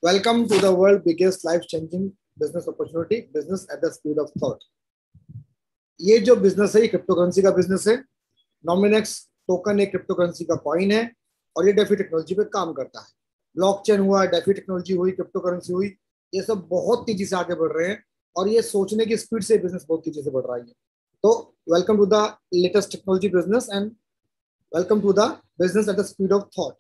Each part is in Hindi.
Welcome to the world biggest life changing business opportunity, business at the speed of thought. ये जो बिजनेस है ये क्रिप्टो करेंसी का बिजनेस है। नॉमिनेक्स टोकन एक क्रिप्टो करेंसी का कॉइन है और ये डेफी टेक्नोलॉजी पे काम करता है। ब्लॉकचेन हुआ, डेफी टेक्नोलॉजी हुई, क्रिप्टो करेंसी हुई, ये सब बहुत तेजी से आगे बढ़ रहे हैं और ये सोचने की स्पीड से बिजनेस बहुत तेजी से बढ़ रहा है। तो welcome to the latest technology business and welcome to the business at the speed of thought.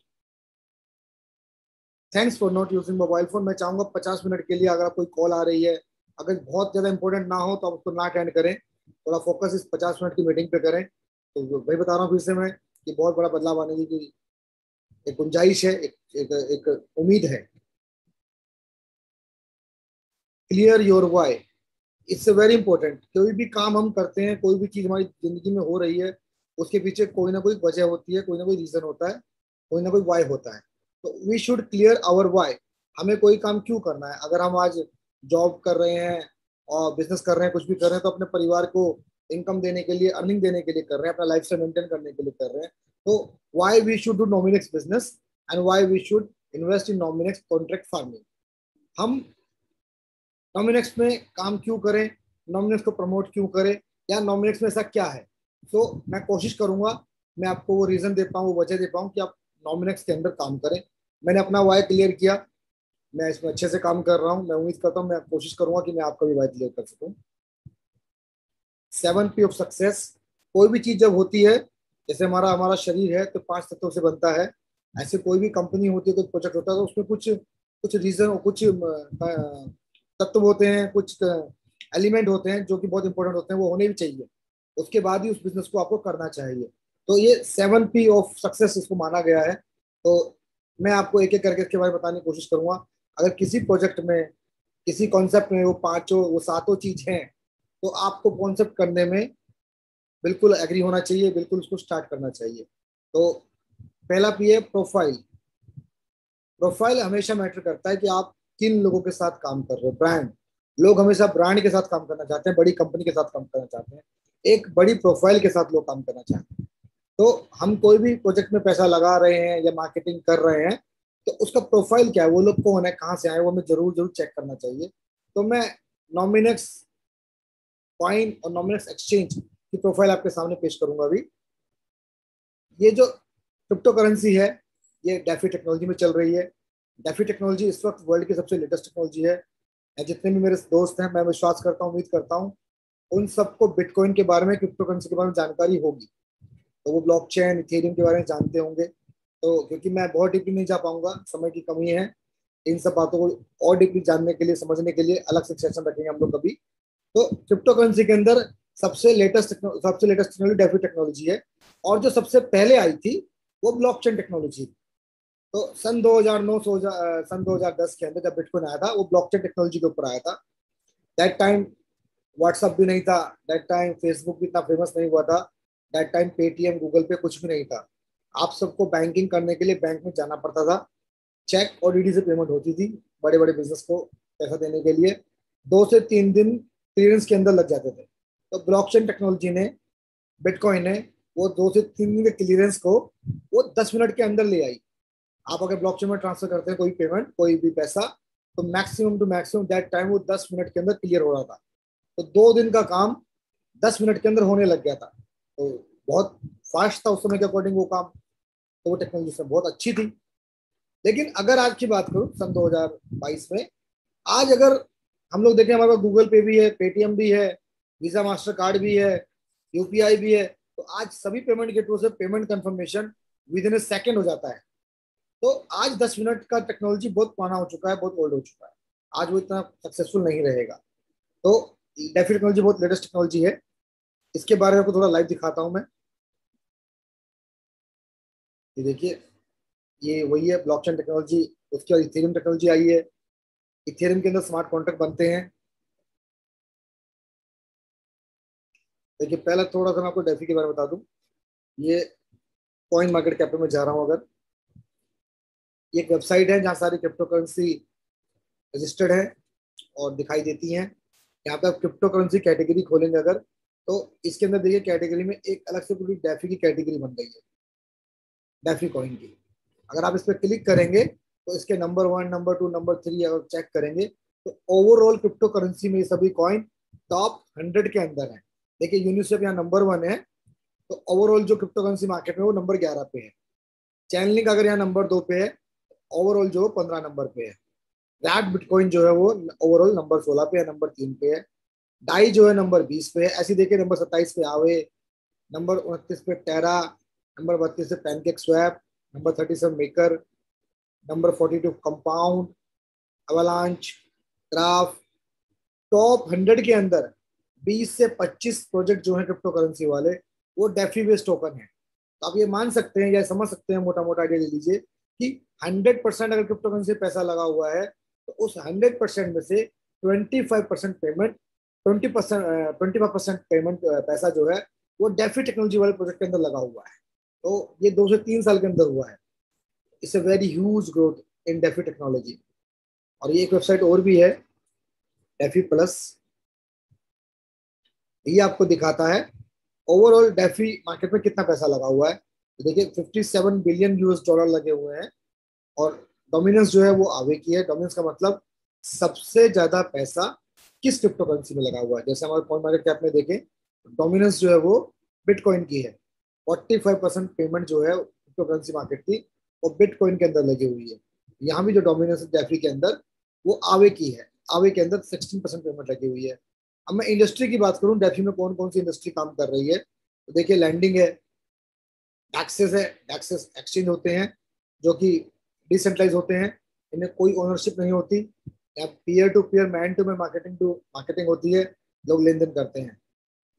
Thanks for not using mobile phone. मैं चाहूंगा 50 मिनट के लिए अगर कोई कॉल आ रही है, अगर बहुत ज्यादा इंपॉर्टेंट ना हो तो आप उसको ना अटेंड करें, थोड़ा फोकस इस 50 मिनट की मीटिंग पे करें। तो वही बता रहा हूँ फिर से मैं कि बहुत बड़ा बदलाव आने की एक गुंजाइश है, एक उम्मीद है। Clear your why, it's very important. कोई भी काम हम करते हैं, कोई भी चीज हमारी जिंदगी में हो रही है, उसके पीछे कोई ना कोई वजह होती है, कोई ना कोई रीजन होता है, कोई ना कोई वाई होता है। तो we should clear our why. हमें कोई काम क्यों करना है? अगर हम आज जॉब कर रहे हैं और बिजनेस कर रहे हैं, कुछ भी कर रहे हैं, तो अपने परिवार को इनकम देने के लिए, अर्निंग देने के लिए कर रहे हैं, अपना लाइफ स्टाइल मेंटेन करने के लिए कर रहे हैं। तो why we should do Nominex business and why we should invest in Nominex contract farming. हम नॉमिनेक्स में काम क्यों करें, नॉमिनेक्स को प्रमोट क्यों करें, या नॉमिनेक्स में ऐसा क्या है? तो मैं कोशिश करूंगा मैं आपको वो रीजन दे पाऊँ, वो वजह दे पाऊँ कि आप नॉमिनेक्स के अंदर काम करें। मैंने अपना वाई क्लियर किया, मैं इसमें अच्छे से काम कर रहा हूँ। मैं उम्मीद करता हूँ, मैं कोशिश करूंगा कि मैं आपका भी वाई क्लियर कर सकूँ। 7P of success. कोई भी चीज जब होती है, जैसे हमारा हमारा शरीर है तो 5 तत्वों से बनता है। ऐसे कोई भी कंपनी होती है, कोई प्रोजेक्ट होता है, तो उसमें कुछ कुछ रीजन, कुछ तत्व होते हैं, कुछ एलिमेंट होते हैं जो कि बहुत इंपॉर्टेंट होते हैं, वो होने भी चाहिए। उसके बाद ही उस बिजनेस को आपको करना चाहिए। तो ये 7P ऑफ सक्सेस इसको माना गया है। तो मैं आपको एक एक करके इसके बारे में बताने की कोशिश करूंगा। अगर किसी प्रोजेक्ट में, किसी कॉन्सेप्ट में वो सातों चीज हैं, तो आपको कॉन्सेप्ट करने में बिल्कुल एग्री होना चाहिए, बिल्कुल उसको स्टार्ट करना चाहिए। तो पहला पी है प्रोफाइल। प्रोफाइल हमेशा मैटर करता है कि आप किन लोगों के साथ काम कर रहे हो। ब्रांड, लोग हमेशा ब्रांड के साथ काम करना चाहते हैं, बड़ी कंपनी के साथ काम करना चाहते हैं, एक बड़ी प्रोफाइल के साथ लोग काम करना चाहते हैं। तो हम कोई भी प्रोजेक्ट में पैसा लगा रहे हैं या मार्केटिंग कर रहे हैं, तो उसका प्रोफाइल क्या है, वो लोग कौन है, कहाँ से आए, वो हमें जरूर जरूर चेक करना चाहिए। तो मैं नॉमिनेक्स कॉइन और नॉमिनेक्स एक्सचेंज की प्रोफाइल आपके सामने पेश करूंगा अभी। ये जो क्रिप्टो करेंसी है, ये डेफी टेक्नोलॉजी में चल रही है। डेफी टेक्नोलॉजी इस वक्त वर्ल्ड की सबसे लेटेस्ट टेक्नोलॉजी है। जितने भी मेरे दोस्त हैं, मैं विश्वास करता हूँ, उम्मीद करता हूँ, उन सबको बिटकॉइन के बारे में, क्रिप्टो करेंसी के बारे में जानकारी होगी। तो वो ब्लॉकचेन, इथेरियम के बारे में जानते होंगे। तो क्योंकि मैं बहुत डीपली नहीं जा पाऊंगा, समय की कमी है, इन सब बातों को और डीपली जानने के लिए, समझने के लिए अलग से सेशन रखेंगे हम लोग कभी। तो क्रिप्टो करेंसी के अंदर सबसे लेटेस्ट टेक्नोलॉजी डेफी टेक्नोलॉजी है। और जो सबसे पहले आई थी वो ब्लॉकचेन टेक्नोलॉजी। तो सन 2010 के अंदर जब बिटकॉइन आया था, वो ब्लॉकचेन टेक्नोलॉजी के ऊपर आया था। दैट टाइम व्हाट्सअप भी नहीं था, दैट टाइम फेसबुक भी इतना फेमस नहीं हुआ था, दैट टाइम पेटीएम, गूगल पे कुछ भी नहीं था। आप सबको बैंकिंग करने के लिए बैंक में जाना पड़ता था, चेक और डीडी से पेमेंट होती थी। बड़े बड़े बिजनेस को पैसा देने के लिए 2 से 3 दिन क्लियरेंस के अंदर लग जाते थे। तो ब्लॉकचेन टेक्नोलॉजी ने, बिटकॉइन ने, वो 2 से 3 दिन के क्लियरेंस को वो 10 मिनट के अंदर ले आई। आप अगर ब्लॉकचेन में ट्रांसफर करते हैं कोई पेमेंट, कोई भी पैसा, तो maximum to maximum that time वो 10 मिनट के अंदर क्लियर हो रहा था। तो 2 दिन का काम 10 मिनट के अंदर होने लग गया था। तो बहुत फास्ट था उस समय के अकॉर्डिंग वो काम। तो वो टेक्नोलॉजी से बहुत अच्छी थी। लेकिन अगर आज की बात करूं, सन 2022 में, आज अगर हम लोग देखें, हमारे पास गूगल पे भी है, पेटीएम भी है, वीजा मास्टर कार्ड भी है, यूपीआई भी है। तो आज सभी पेमेंट गेटवे से payment confirmation with in A second हो जाता है। तो आज 10 मिनट का टेक्नोलॉजी बहुत पुराना हो चुका है, बहुत ओल्ड हो चुका है। आज वो इतना सक्सेसफुल नहीं रहेगा। तो डेफी टेक्नोलॉजी बहुत लेटेस्ट टेक्नोलॉजी है। इसके बारे में आपको थोड़ा लाइव दिखाता हूं मैं। ये देखिए, ये वही है ब्लॉकचेन टेक्नोलॉजी। उसके बाद इथेरियम टेक्नोलॉजी आई है। इथेरियम के अंदर स्मार्ट कॉन्ट्रैक्ट बनते हैं। देखिए, पहले थोड़ा सा मैं आपको डेफी के बारे में बता दूं। ये कॉइन मार्केट कैप में जा रहा हूँ अगर, ये एक वेबसाइट है जहाँ सारी क्रिप्टो करेंसी रजिस्टर्ड है और दिखाई देती हैं। यहाँ पे आप क्रिप्टो करेंसी कैटेगरी खोलेंगे अगर, तो इसके अंदर देखिए कैटेगरी में एक अलग से पूरी डेफी की कैटेगरी बन गई है, डेफी कॉइन की। अगर आप इस पर क्लिक करेंगे तो इसके नंबर 1, नंबर 2, नंबर 3 अगर चेक करेंगे तो ओवरऑल क्रिप्टो करेंसी में ये सभी कॉइन टॉप 100 के अंदर है। देखिए यूनिस्वेप यहाँ नंबर 1 है, तो ओवरऑल जो क्रिप्टो करेंसी मार्केट में वो नंबर 11 पे है। चैनलिंक अगर यहाँ नंबर 2 पे है, ओवरऑल जो 15 नंबर पे है। रैट बिटकॉइन जो है वो ओवरऑल नंबर 16 पे है, नंबर 3 पे है। डाई जो है नंबर 20 पे है। ऐसे देखिए नंबर 27 पे आवे, नंबर 29 पे टेरा, नंबर 32 पे pancake swap, number 37 maker, number 42 compound, avalanche, graph. Top 100 के अंदर 20 से 25 प्रोजेक्ट जो है क्रिप्टो करेंसी वाले वो डेफी बेस्ड टोकन है। तो आप ये मान सकते हैं या समझ सकते हैं, मोटा मोटा आइडिया ले लीजिए कि 100% अगर क्रिप्टो करेंसी पैसा लगा हुआ है तो उस 100% में से 25% पेमेंट, 25% पेमेंट पैसा जो है वो डेफी टेक्नोलॉजी वाले प्रोजेक्ट के अंदर लगा हुआ है। तो ये 2 से 3 साल के अंदर हुआ है। It's a very huge growth in DeFi technology. और ये एक वेबसाइट और भी है, डेफी प्लस। ये आपको दिखाता है ओवरऑल डेफी मार्केट में कितना पैसा लगा हुआ है। तो देखिए 57 बिलियन यूएस डॉलर लगे हुए हैं। और डोमिनेंस जो है वो आवे की है। डोमिनेंस का मतलब सबसे ज्यादा पैसा किस क्रिप्टो करेंसी में लगा हुआ है। जैसे हमारे कॉइन मार्केट कैप में देखें, डोमिनेंस जो है वो बिटकॉइन की है। 45% पेमेंट जो है क्रिप्टो करेंसी मार्केट की वो बिटकॉइन के अंदर लगी हुई है। यहाँ भी जो डोमिनेंस है डेफी के अंदर वो आवे की है। आवे के अंदर 16% पेमेंट लगी हुई है। अब मैं इंडस्ट्री की बात करूं, डेफी में कौन कौन सी इंडस्ट्री काम कर रही है, तो देखिए लैंडिंग है, एक्सेस है। एक्सेस एक्सचेंज होते हैं जो कि डिसेंट्रलाइज होते हैं, इनमें कोई ओनरशिप नहीं होती। यहाँ peer to peer, man to man marketing होती है, लोग लेन देन करते हैं।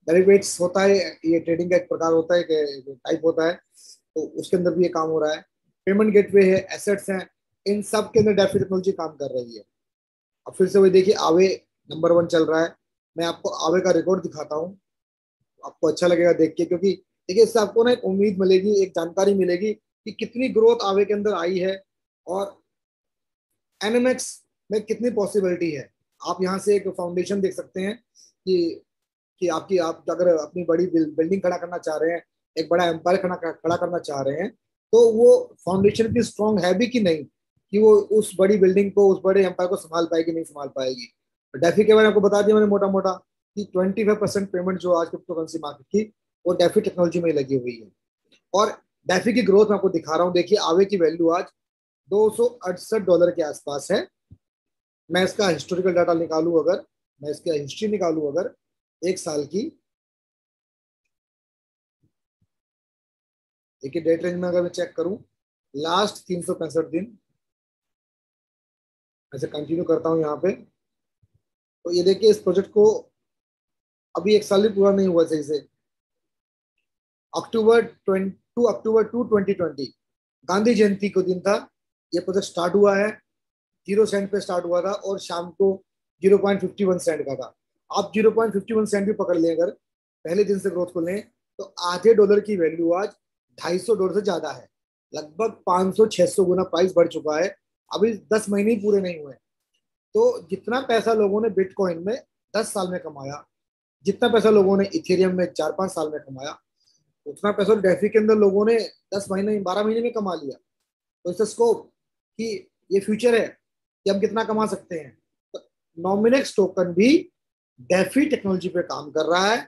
डेरिवेट्स होता है, ये ट्रेडिंग का एक प्रकार होता है, टाइप होता है, तो उसके अंदर भी ये काम हो रहा है। पेमेंट गेटवे है, एसेट्स हैं, इन सब के अंदर डेफी टेक्नोलॉजी काम कर रही है। अब फिर से वही देखिए, आवे नंबर 1 चल रहा है। मैं आपको आवे का रिकॉर्ड दिखाता हूँ, आपको अच्छा लगेगा देख के, क्योंकि देखिए इससे आपको ना एक उम्मीद मिलेगी, एक जानकारी मिलेगी कि कितनी ग्रोथ आवे के अंदर आई है और एनएमएक्स में कितनी पॉसिबिलिटी है। आप यहाँ से एक फाउंडेशन देख सकते हैं कि आप अगर अपनी बड़ी बिल्डिंग खड़ा करना चाह रहे हैं, एक बड़ा एम्पायर खड़ा करना चाह रहे हैं, तो वो फाउंडेशन की स्ट्रांग है भी कि नहीं, कि वो उस बड़ी बिल्डिंग को, उस बड़े एम्पायर को संभाल पाएगी नहीं संभाल पाएगी। डेफी के बारे में आपको बता दिया मैंने मोटा मोटा कि 25% पेमेंट जो आज क्रिप्टो करेंसी मार्केट की वो डेफी टेक्नोलॉजी में लगी हुई है। और डेफी की ग्रोथ मैं आपको दिखा रहा हूँ। देखिए आवे की वैल्यू आज $268 के आसपास है। मैं इसका हिस्टोरिकल डाटा निकालू, अगर मैं इसका हिस्ट्री निकालू अगर 1 साल की, देखिए डेट रेंज में अगर मैं चेक करूं, लास्ट 365 दिन, ऐसे कंटिन्यू करता हूं यहाँ पे, तो ये देखिए इस प्रोजेक्ट को अभी 1 साल भी पूरा नहीं हुआ सही से। अक्टूबर 2 2020 गांधी जयंती को दिन था, ये प्रोजेक्ट स्टार्ट हुआ है। 0 सेंट पे स्टार्ट हुआ था और शाम को 0.51 सेंट का था। आप 0.51 सेंट भी पकड़ लें, अगर पहले दिन से ग्रोथ को लें, तो आधे डॉलर की वैल्यू आज $250 से ज्यादा है। लगभग 500-600 गुना प्राइस बढ़ चुका है। अभी 10 महीने ही पूरे नहीं हुए। तो जितना पैसा लोगों ने बिटकॉइन में 10 साल में कमाया, जितना पैसा लोगों ने इथेरियम में 4-5 साल में कमाया, उतना पैसा डेफी के अंदर लोगों ने 10 महीने 12 महीने में कमा लिया। तो इसका स्कोप कि ये फ्यूचर है कि हम कितना कमा सकते हैं। तो नॉमिनेक्स टोकन भी डेफी टेक्नोलॉजी पे काम कर रहा है।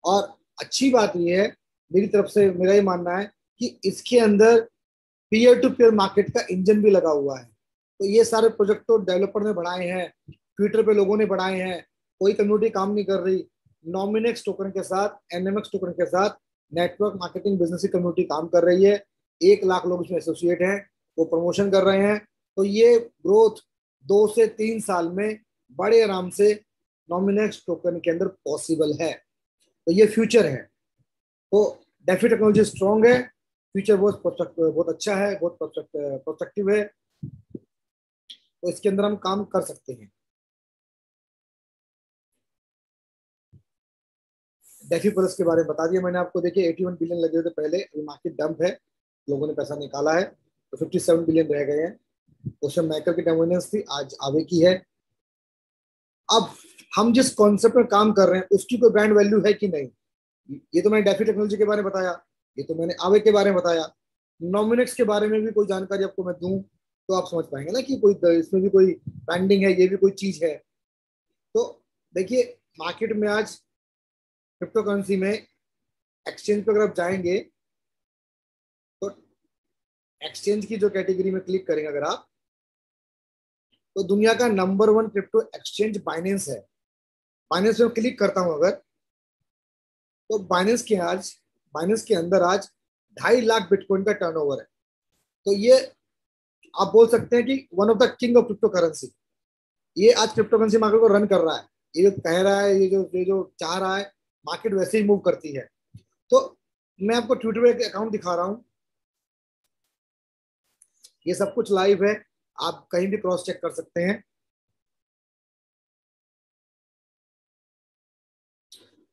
और अच्छी बात ये है, मेरी तरफ से मेरा ये मानना है कि इसके अंदर पीयर टू पीयर मार्केट का इंजन भी लगा हुआ है। तो ये सारे प्रोजेक्ट तो डेवलपर ने बढ़ाए हैं, ट्विटर पे लोगों ने बढ़ाए हैं, कोई कम्युनिटी काम नहीं कर रही। नॉमिनेक्स टोकन के साथ, एनएमएक्स टोकन के साथ नेटवर्क मार्केटिंग बिजनेस की कम्युनिटी काम कर रही है। 1 लाख लोग इसमें एसोसिएट हैं, वो प्रमोशन कर रहे हैं। तो ये ग्रोथ 2 से 3 साल में बड़े आराम से नॉमिनेक्स टोकन के अंदर पॉसिबल है। तो ये फ्यूचर है। तो डेफी टेक्नोलॉजी स्ट्रॉन्ग है, फ्यूचर बहुत अच्छा है, बहुत प्रोस्पेक्टिव है। तो इसके अंदर हम काम कर सकते हैं। डेफी प्लस के बारे में बता दिया मैंने आपको। देखिए 81 बिलियन लगे हुए थे पहले, अभी मार्केट डंप है, लोगों ने पैसा निकाला है, तो 57 बिलियन रह गए हैं। उस समय मैकर की डोमिनेंस थी, आज आवे की है। अब हम जिस कॉन्सेप्ट में काम कर रहे हैं उसकी कोई ब्रांड वैल्यू है कि नहीं, ये तो मैंने डेफी टेक्नोलॉजी के बारे में बताया, ये तो मैंने आवे के बारे में बताया। नॉमिनेक्स के बारे में भी कोई जानकारी आपको मैं दूं, तो आप समझ पाएंगे ना कि कोई इसमें भी कोई ब्रांडिंग है, ये भी कोई चीज है। तो देखिए, मार्केट में आज क्रिप्टो करेंसी में एक्सचेंज पे अगर आप जाएंगे तो एक्सचेंज की जो कैटेगरी में क्लिक करेंगे अगर आप, तो दुनिया का नंबर 1 क्रिप्टो एक्सचेंज बाइनेंस है। बाइनेंस में क्लिक करता हूं अगर, तो बाइनेंस के अंदर आज 2.5 लाख बिटकॉइन का टर्नओवर है। तो ये आप बोल सकते हैं कि one of the king of crypto currency, ये आज क्रिप्टो करेंसी मार्केट को रन कर रहा है। ये जो कह रहा है, ये जो चाह रहा है, मार्केट वैसे ही मूव करती है। तो मैं आपको ट्विटर पे एक अकाउंट दिखा रहा हूँ, ये सब कुछ लाइव है, आप कहीं भी क्रॉस चेक कर सकते हैं।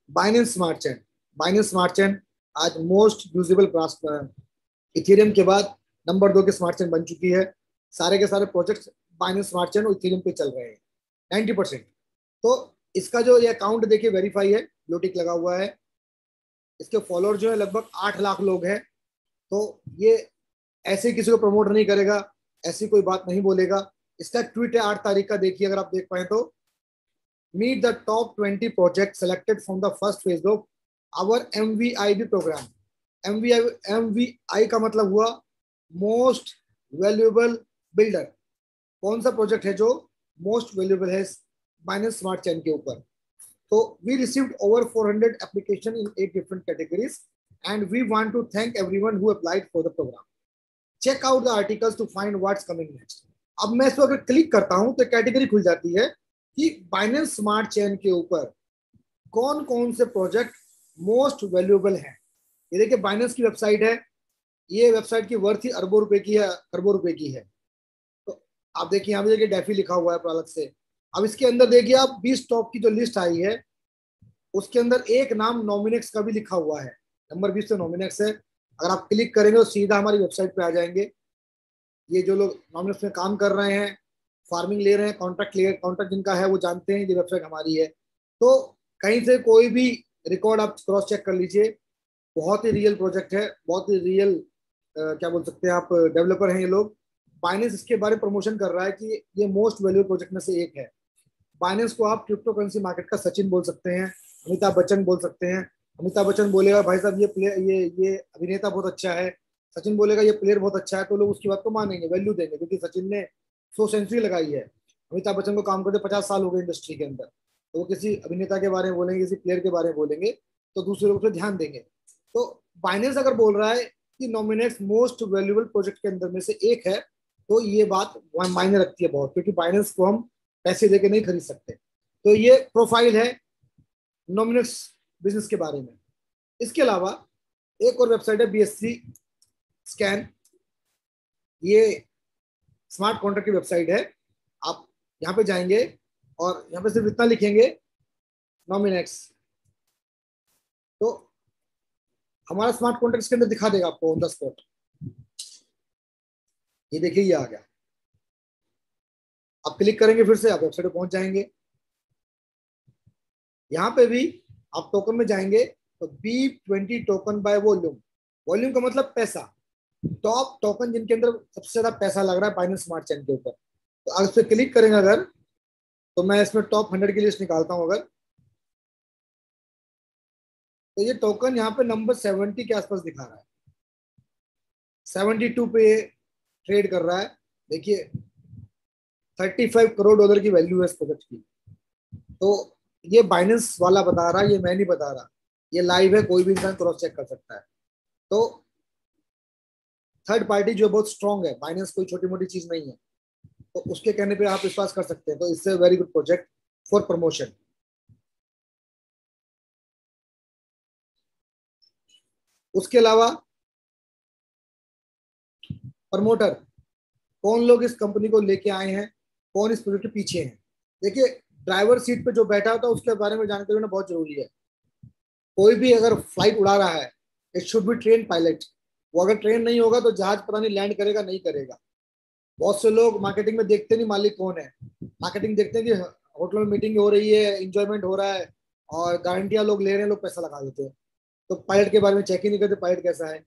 बाइनेंस स्मार्ट चेन आज मोस्ट यूजेबल इथेरियम के बाद नंबर 2 की स्मार्ट चेन बन चुकी है। सारे के सारे प्रोजेक्ट्स बाइनेंस स्मार्ट चेन और इथेरियम पे चल रहे हैं 90%। तो इसका जो ये अकाउंट देखिए वेरीफाई है, ब्लू टिक लगा हुआ है। इसके फॉलोअर जो है लगभग 8 लाख लोग हैं। तो ये ऐसे किसी को प्रमोट नहीं करेगा, ऐसी कोई बात नहीं बोलेगा। इसका ट्वीट है 8 तारीख का, देखिए अगर आप देख पाए तो, meet the top 20 project selected from the first phase of our MVIB programme. MVI का मतलब हुआ मोस्ट वैल्यूएबल बिल्डर। कौन सा प्रोजेक्ट है जो मोस्ट वैल्यूएबल है बाइनेंस स्मार्ट चेन के ऊपर? तो we received over 400 application in 8 different categories and we want to thank everyone who applied for the programme. Check out the articles to find what's coming next. अब मैं इस पर अगर क्लिक करता हूं तो कैटेगरी खुल जाती है कि बाइनेंस स्मार्ट चेन के ऊपर कौन कौन से प्रोजेक्ट मोस्ट वैल्यूएबल हैं। ये देखिए बाइनेंस की वेबसाइट है, ये वेबसाइट की वर्थ ही अरबों रुपए की है, खरबों रुपए की है। तो आप देखिए यहाँ पे देखिए डेफी लिखा हुआ है अलग से। अब इसके अंदर देखिए आप 20 टॉप की जो लिस्ट आई है उसके अंदर एक नाम नॉमिनेक्स का भी लिखा हुआ है, नंबर 20 से नॉमिनेक्स है। अगर आप क्लिक करेंगे तो सीधा हमारी वेबसाइट पे आ जाएंगे। ये जो लोग नॉमिनेक्स में काम कर रहे हैं, फार्मिंग ले रहे हैं, कॉन्ट्रैक्ट जिनका है वो जानते हैं ये वेबसाइट हमारी है। तो कहीं से कोई भी रिकॉर्ड आप क्रॉस चेक कर लीजिए, बहुत ही रियल प्रोजेक्ट है, बहुत ही रियल क्या बोल सकते हैं आप, डेवलपर हैं ये लोग। बाइनेंस इसके बारे में प्रमोशन कर रहा है कि ये मोस्ट वैल्यूएबल प्रोजेक्ट में से एक है। बाइनेंस को आप क्रिप्टो करेंसी मार्केट का सचिन बोल सकते हैं, अमिताभ बच्चन बोल सकते हैं। अमिताभ बच्चन बोलेगा भाई साहब ये प्लेयर, ये अभिनेता बहुत अच्छा है, सचिन बोलेगा ये प्लेयर बहुत अच्छा है, तो लोग उसकी बात को मानेंगे, वैल्यू देंगे, क्योंकि सचिन ने 100 सेंचुरी लगाई है। अमिताभ बच्चन को काम करते 50 साल हो गए इंडस्ट्री के अंदर, तो वो किसी अभिनेता के बारे में बोलेंगे, किसी प्लेयर के बारे में बोलेंगे, तो दूसरे लोग उस पर ध्यान देंगे। तो बाइनेंस अगर बोल रहा है कि नॉमिनेट मोस्ट वैल्यूएबल प्रोजेक्ट के अंदर में से एक है, तो ये बात मायने रखती है बहुत, क्योंकि बाइनेंस को हम पैसे देके नहीं खरीद सकते। तो ये प्रोफाइल है नॉमिनेट्स बिजनेस के बारे में। इसके अलावा एक और वेबसाइट है BSC स्कैन, ये स्मार्ट कॉन्ट्रैक्ट की वेबसाइट है। आप यहाँ पे जाएंगे और यहाँ पे सिर्फ इतना लिखेंगे नॉमिनेक्स, तो हमारा स्मार्ट कॉन्ट्रैक्ट के अंदर दिखा देगा आपको ऑन द स्पॉट। ये देखिए ये आ गया। आप क्लिक करेंगे फिर से आप वेबसाइट पे पहुंच जाएंगे। यहाँ पे भी आप टोकन में जाएंगे तो B20 token by volume, volume का मतलब पैसा, टॉप टोकन जिनके अंदर सबसे ज्यादा पैसा लग रहा है बाइनेंस स्मार्ट चेन के ऊपर। तो अगर इस पर क्लिक करेंगे अगर, तो मैं इसमें टॉप 100 की लिस्ट निकालता हूं अगर, तो ये टोकन यहाँ पे नंबर 70 के आसपास दिखा रहा है, 72 पे ट्रेड कर रहा है। देखिए 35 करोड़ डॉलर की वैल्यू है इस प्रोजेक्ट की। तो ये बाइनेंस वाला बता रहा है, ये मैं नहीं बता रहा, ये लाइव है, कोई भी इंसान क्रॉस चेक कर सकता है। तो थर्ड पार्टी जो बहुत स्ट्रांग है, बाइनेंस कोई छोटी मोटी चीज नहीं है, तो उसके कहने पे आप विश्वास कर सकते हैं। तो इससे very good project for promotion. उसके अलावा प्रमोटर, कौन लोग इस कंपनी को लेके आए हैं, कौन इस प्रोजेक्ट के पीछे हैं। देखिए ड्राइवर सीट पे जो बैठा होता है उसके बारे में जानकारी होना बहुत जरूरी है। कोई भी अगर फ्लाइट उड़ा रहा है, it should be train pilot. वो अगर ट्रेन नहीं होगा तो जहाज पता नहीं लैंड करेगा नहीं करेगा। बहुत से लोग मार्केटिंग में देखते नहीं मालिक कौन है, मार्केटिंग देखते हैं कि होटल में मीटिंग हो रही है, इंजॉयमेंट हो रहा है और गारंटियां लोग ले रहे हैं, लोग पैसा लगा देते हैं। तो पायलट के बारे में चेक ही नहीं करते पायलट कैसा है।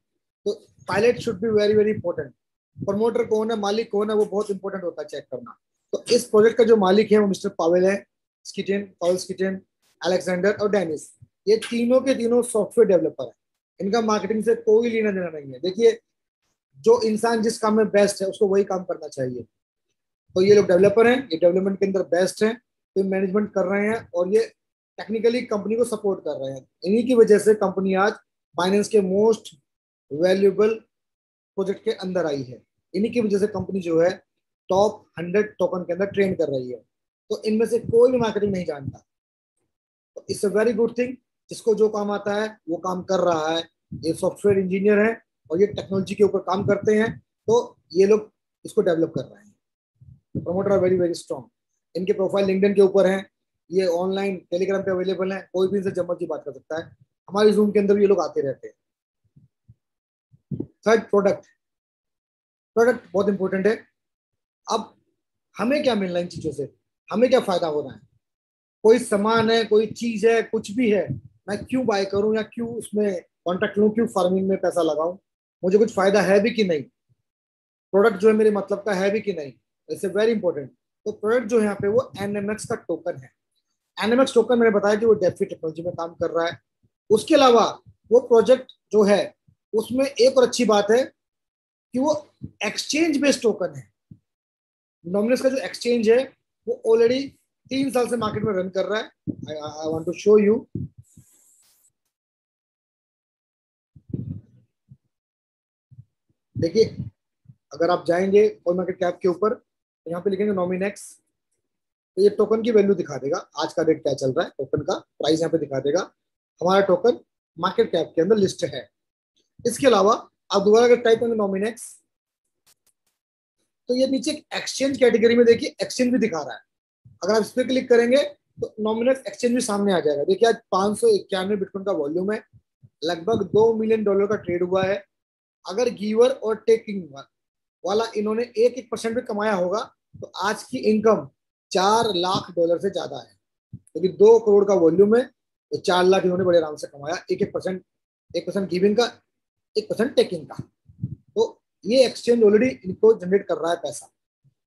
तो pilot should be very very important. Promoter कौन है, मालिक कौन है, वो बहुत इंपॉर्टेंट होता है चेक करना। तो इस प्रोजेक्ट का जो मालिक है वो मिस्टर पावेल है, स्किटेन, पावेल स्किटेन, अलेक्जेंडर और डेनिस। ये तीनों के तीनों सॉफ्टवेयर डेवलपर है। इनका मार्केटिंग से कोई लेना देना नहीं है। देखिए, जो इंसान जिस काम में बेस्ट है उसको वही काम करना चाहिए। तो ये लोग डेवलपर हैं, ये डेवलपमेंट के अंदर बेस्ट हैं, तो मैनेजमेंट कर रहे हैं और ये टेक्निकली कंपनी को सपोर्ट कर रहे हैं। इन्हीं की वजह से कंपनी आज बाइनेंस के मोस्ट वैल्यूएबल प्रोजेक्ट के अंदर आई है। इन्हीं की वजह से कंपनी जो है टॉप 100 टोकन के अंदर ट्रेंड कर रही है। तो इनमें से कोई भी मार्केटिंग नहीं जानता, तो it's a very good thing. जिसको जो काम आता है वो काम कर रहा है। ये सॉफ्टवेयर इंजीनियर है और ये टेक्नोलॉजी के ऊपर काम करते हैं, तो ये लोग इसको डेवलप कर रहे हैं। Promoter are very very strong. इनके प्रोफाइल लिंक्डइन के ऊपर है, ये ऑनलाइन टेलीग्राम पे अवेलेबल है, कोई भी इनसे जब मर्जी बात कर सकता है। हमारी जूम के अंदर भी ये लोग आते रहते हैं। Third, product. प्रोडक्ट बहुत इंपॉर्टेंट है। अब हमें क्या मिलना है इन चीजों से, हमें क्या फायदा हो रहा है। कोई सामान है, कोई चीज है, कुछ भी है, मैं क्यों बाय करूं या क्यों उसमें कॉन्ट्रैक्ट लूं, क्यों फार्मिंग में पैसा लगाऊं, मुझे कुछ फायदा है भी कि नहीं, प्रोडक्ट जो है मेरे मतलब का है भी कि नहीं, इट्स वेरी इंपॉर्टेंट। तो प्रोडक्ट जो है यहाँ पे वो एनएमएक्स का टोकन है। एनएमएक्स टोकन मैंने बताया कि वो डेफी टेक्नोलॉजी में काम कर रहा है। उसके अलावा वो प्रोजेक्ट जो है उसमें एक और अच्छी बात है कि वो एक्सचेंज बेस्ड टोकन है। नॉमिनस का जो एक्सचेंज है वो ऑलरेडी 3 साल से मार्केट में रन कर रहा है। I want to show you. देखिए, अगर आप जाएंगे कोई मार्केट कैप के ऊपर, तो यहाँ पे लिखेंगे नॉमिनेक्स, तो ये टोकन की वैल्यू दिखा देगा, आज का रेट क्या चल रहा है, टोकन का प्राइस यहाँ पे दिखा देगा। हमारा टोकन मार्केट कैप के अंदर लिस्ट है। इसके अलावा आप दोबारा अगर टाइप करेंगे नॉमिनेक्स, तो ये नीचे एक्सचेंज कैटेगरी में देखिए एक्सचेंज भी दिखा रहा है। अगर आप इस पर क्लिक करेंगे तो नॉमिनेक्स एक्सचेंज भी सामने आ जाएगा। देखिए, आज 591 बिटकॉइन का वॉल्यूम है, लगभग $2 मिलियन का ट्रेड हुआ है। अगर गिवर और टेकिंग वाला इन्होंने 1% भी कमाया होगा तो आज की इनकम $4 लाख से ज्यादा है, क्योंकि 2 करोड़ का वॉल्यूम है, तो 4 लाख इन्होंने बड़े आराम से कमाया। 1% 1% गिविंग का, 1% टेकिंग का। तो ये एक्सचेंज ऑलरेडी इनको जनरेट कर रहा है पैसा।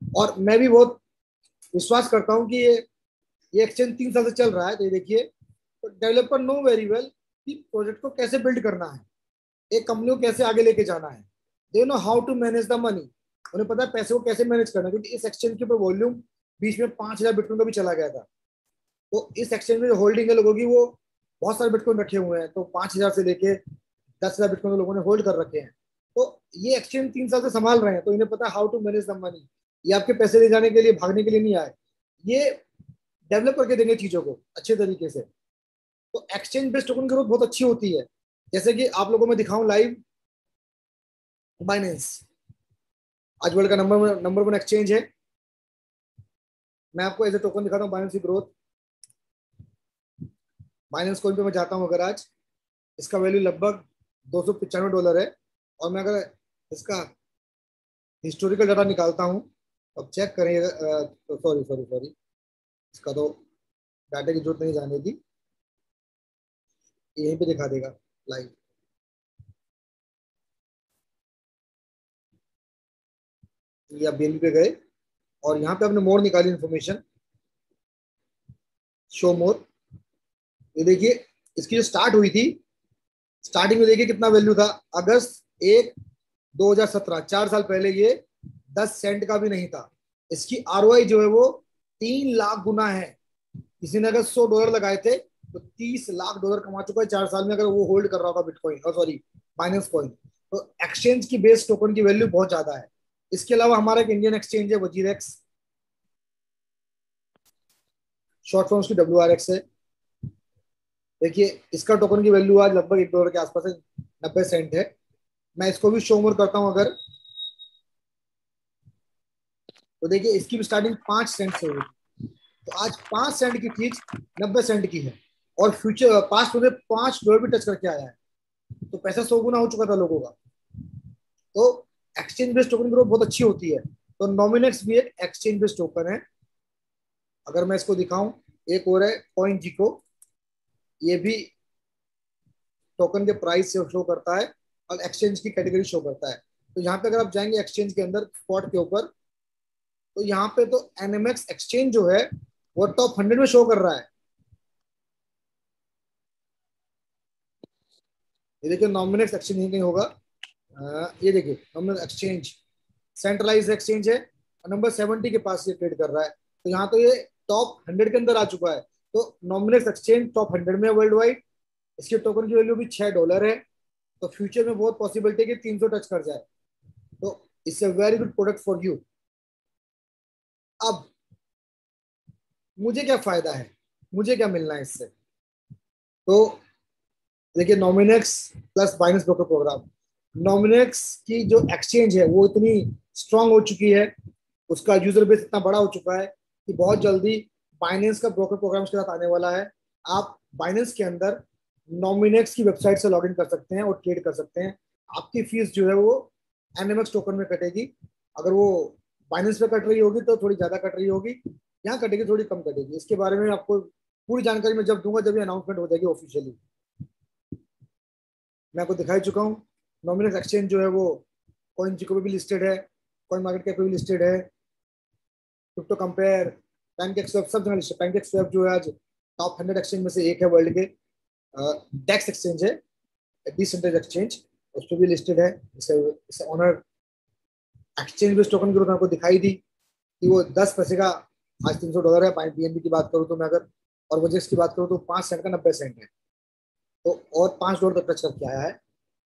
और मैं भी बहुत विश्वास करता हूँ कि ये एक्सचेंज 3 साल से चल रहा है। तो ये देखिए, तो डेवलपर नो वेरी वेल कि प्रोजेक्ट को कैसे बिल्ड करना है, एक कंपनी को कैसे आगे लेके जाना है। They know how to manage the money. उन्हें पता है पैसे को कैसे मैनेज करना है, क्योंकि इस एक्सचेंज के ऊपर वॉल्यूम बीच में 5,000 बिटकॉइन का भी चला गया था। तो इस एक्सचेंज में जो होल्डिंग है लोगों की, वो बहुत सारे बिटकॉइन रखे हुए हैं, तो 5,000 से लेके 10,000 बिटकॉइन लोगों ने होल्ड कर रखे हैं। तो ये एक्सचेंज 3 साल से संभाल रहे हैं, तो इन्हें पता है how to manage the money. ये आपके पैसे ले जाने के लिए, भागने के लिए नहीं आए, ये डेवलप करके देंगे चीजों को अच्छे तरीके से। तो एक्सचेंज बेस्ड टोकन की ग्रोथ बहुत अच्छी होती है। जैसे कि आप लोगों में दिखाऊं लाइव, बाइनेंस आज वर्ल्ड का नंबर 1 एक्सचेंज है। मैं आपको एज ए टोकन दिखाता हूँ बाइनेंस की ग्रोथ। बाइनेंस कोइन पे मैं जाता हूँ, अगर आज इसका वैल्यू लगभग $295 है, और मैं अगर इसका हिस्टोरिकल डाटा निकालता हूँ, अब चेक करें, तो सॉरी सॉरी सॉरी, इसका तो डाटा की जरूरत नहीं जाने की, यहीं पे दिखा देगा लाइव। ये आप बीएनबी पे गए और यहाँ पे आपने मोर निकाली इन्फॉर्मेशन, शो मोर। ये देखिए, इसकी जो स्टार्ट हुई थी, स्टार्टिंग में देखिए कितना वैल्यू था। अगस्त 2017, 4 साल पहले ये 10 सेंट का भी नहीं था। इसकी आरओआई जो है वो 3 लाख गुना है। किसी ने अगर $100 लगाए थे तो $30 लाख कमा चुका है 4 साल में, अगर वो होल्ड कर रहा होगा बिटकॉइन, और सॉरी बाइनेंस कॉइन। तो एक्सचेंज की बेस टोकन की वैल्यू बहुत ज्यादा है। इसके अलावा हमारा एक इंडियन एक्सचेंज है वजीरेक्स, शॉर्ट फॉर्म उसकी WRX है। देखिए, इसका टोकन की वैल्यू आज लगभग $1 के आसपास है, 90 सेंट है। मैं इसको भी शो मोर करता हूं अगर, तो देखिए इसकी भी स्टार्टिंग 5 सेंट से हुई, तो आज 5 सेंट की चीज 90 सेंट की है, और फ्यूचर पास्ट में $5 भी टच करके आया है। तो पैसा 100 गुना हो चुका था लोगों का। तो एक्सचेंज बेस्ड टोकन ग्रोथ बहुत अच्छी होती है। तो नॉमिनेक्स भी एक एक्सचेंज बेस्ड टोकन है। अगर मैं इसको दिखाऊं, एक और है कॉइन जिको, ये भी टोकन के प्राइस से शो करता है और एक्सचेंज की कैटेगरी शो करता है। तो यहाँ पे अगर आप जाएंगे एक्सचेंज के अंदर स्पॉट के ऊपर, तो यहाँ पे तो एनएमएक्स एक्सचेंज जो है वो टॉप 100 में शो कर रहा है। ये देखिए नॉमिनेक्स एक्सचेंज यहीं कहीं होगा। ये देखिए नॉमिनेक्स एक्सचेंज सेंट्रलाइज एक्सचेंज है, नंबर 70 के पास ये ट्रेड कर रहा है। तो यहाँ तो ये टॉप 100 के अंदर आ चुका है। तो नॉमिनेक्स एक्सचेंज टॉप 100 में है वर्ल्ड वाइड। इसके टोकन की वैल्यू भी $6 है। तो फ्यूचर में बहुत पॉसिबिलिटी है कि 300 टच कर जाए। तो it's a very good product for you. अब मुझे क्या फायदा है, मुझे क्या मिलना है इससे? तो देखिए नॉमिनेक्स प्लस बाइनेंस ब्रोकर प्रोग्राम, नॉमिनेक्स की जो एक्सचेंज है वो इतनी स्ट्रांग हो चुकी है, उसका यूजर बेस इतना बड़ा हो चुका है कि बहुत जल्दी बाइनेंस का ब्रोकर प्रोग्राम के साथ आने वाला है। आप बाइनेंस के अंदर नॉमिनेक्स की वेबसाइट से लॉगिन कर सकते हैं और ट्रेड कर सकते हैं। आपकी फीस जो है वो एनएमएक्स टोकन में कटेगी। अगर वो बाइनेंस पे कट रही होगी तो थोड़ी ज्यादा कट रही होगी, यहाँ कटेगी थोड़ी कम कटेगी। इसके बारे में आपको पूरी जानकारी मैं जब दूंगा जब ये अनाउंसमेंट हो जाएगी ऑफिशियली। मैं आपको दिखाई चुका हूँ। नॉमिनेक्स एक्सचेंज जो है वो कॉइन जिको पे भी लिस्टेड है, कॉइन मार्केट कैप पे भी लिस्टेड है, क्रिप्टो कंपेयर, पैनकेक स्वैप सब जगह लिस्टेड। पैनकेक स्वैप जो है आज टॉप 100 एक्सचेंज में से एक है वर्ल्ड के। डेक्स एक्सचेंज है, डिसेंट्रलाइज्ड एक्सचेंज, उस पर भी लिस्टेड है। इसे इसे ऑनर एक्सचेंज बेस्ड टोकन की आपको दिखाई दी कि वो 10 पैसे का आज $300 है। बीएनबी की बात करूँ तो मैं अगर, और वजेक्स की बात करूँ तो 5 सेंट का 90 सेंट है। तो और $5 तक टच करके आया है।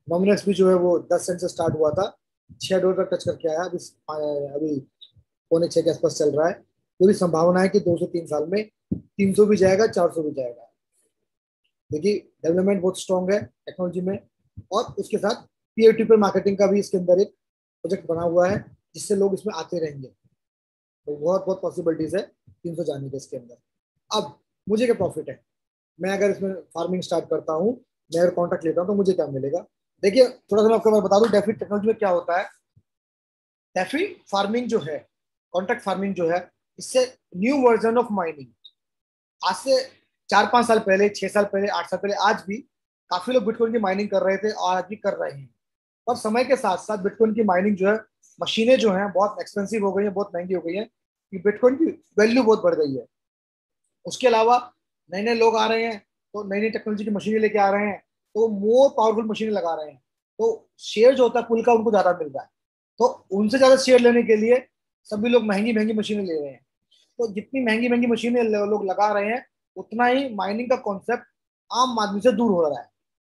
नॉमिनेक्स भी जो है वो 10 सेंट से स्टार्ट हुआ था, $6 तक टच करके आया। अभी अभी 5:45 के आसपास चल रहा है। पूरी संभावना है कि 2 से 3 साल में 300 भी जाएगा, 400 भी जाएगा। देखिए डेवलपमेंट बहुत स्ट्रॉन्ग है टेक्नोलॉजी में। और उसके साथ पीयर टू पीयर मार्केटिंग का भी इसके अंदर एक प्रोजेक्ट बना हुआ है, जिससे लोग इसमें आते रहेंगे। तो बहुत बहुत पॉसिबिलिटीज है 300 जाने के इसके अंदर। अब मुझे क्या प्रॉफिट है, मैं अगर इसमें फार्मिंग स्टार्ट करता हूँ, मैं अगर कॉन्ट्रैक्ट लेता हूँ तो मुझे क्या मिलेगा? देखिए थोड़ा सा मैं आपको बता दूं डेफी टेक्नोलॉजी में क्या होता है। डेफी फार्मिंग जो है, कॉन्ट्रैक्ट फार्मिंग जो है, इससे न्यू वर्जन ऑफ माइनिंग। आज से 4-5 साल पहले, 6 साल पहले, 8 साल पहले, आज भी काफी लोग बिटकॉइन की माइनिंग कर रहे थे और आज भी कर रहे हैं। और समय के साथ साथ बिटकॉइन की माइनिंग जो है, मशीनें जो हैं बहुत एक्सपेंसिव हो गई हैं, बहुत महंगी हो गई हैं, कि बिटकॉइन की वैल्यू बहुत बढ़ गई है। उसके अलावा नए नए लोग आ रहे हैं, तो नई नई टेक्नोलॉजी की मशीनें लेके आ रहे हैं, तो मोर पावरफुल मशीनें लगा रहे हैं। तो शेयर जो होता है पुल का उनको ज्यादा मिल रहा है। तो उनसे ज्यादा शेयर लेने के लिए सभी लोग महंगी महंगी मशीनें ले रहे हैं। तो जितनी महंगी महंगी मशीनें लोग लगा रहे हैं, उतना ही माइनिंग का कॉन्सेप्ट आम आदमी से दूर हो रहा है।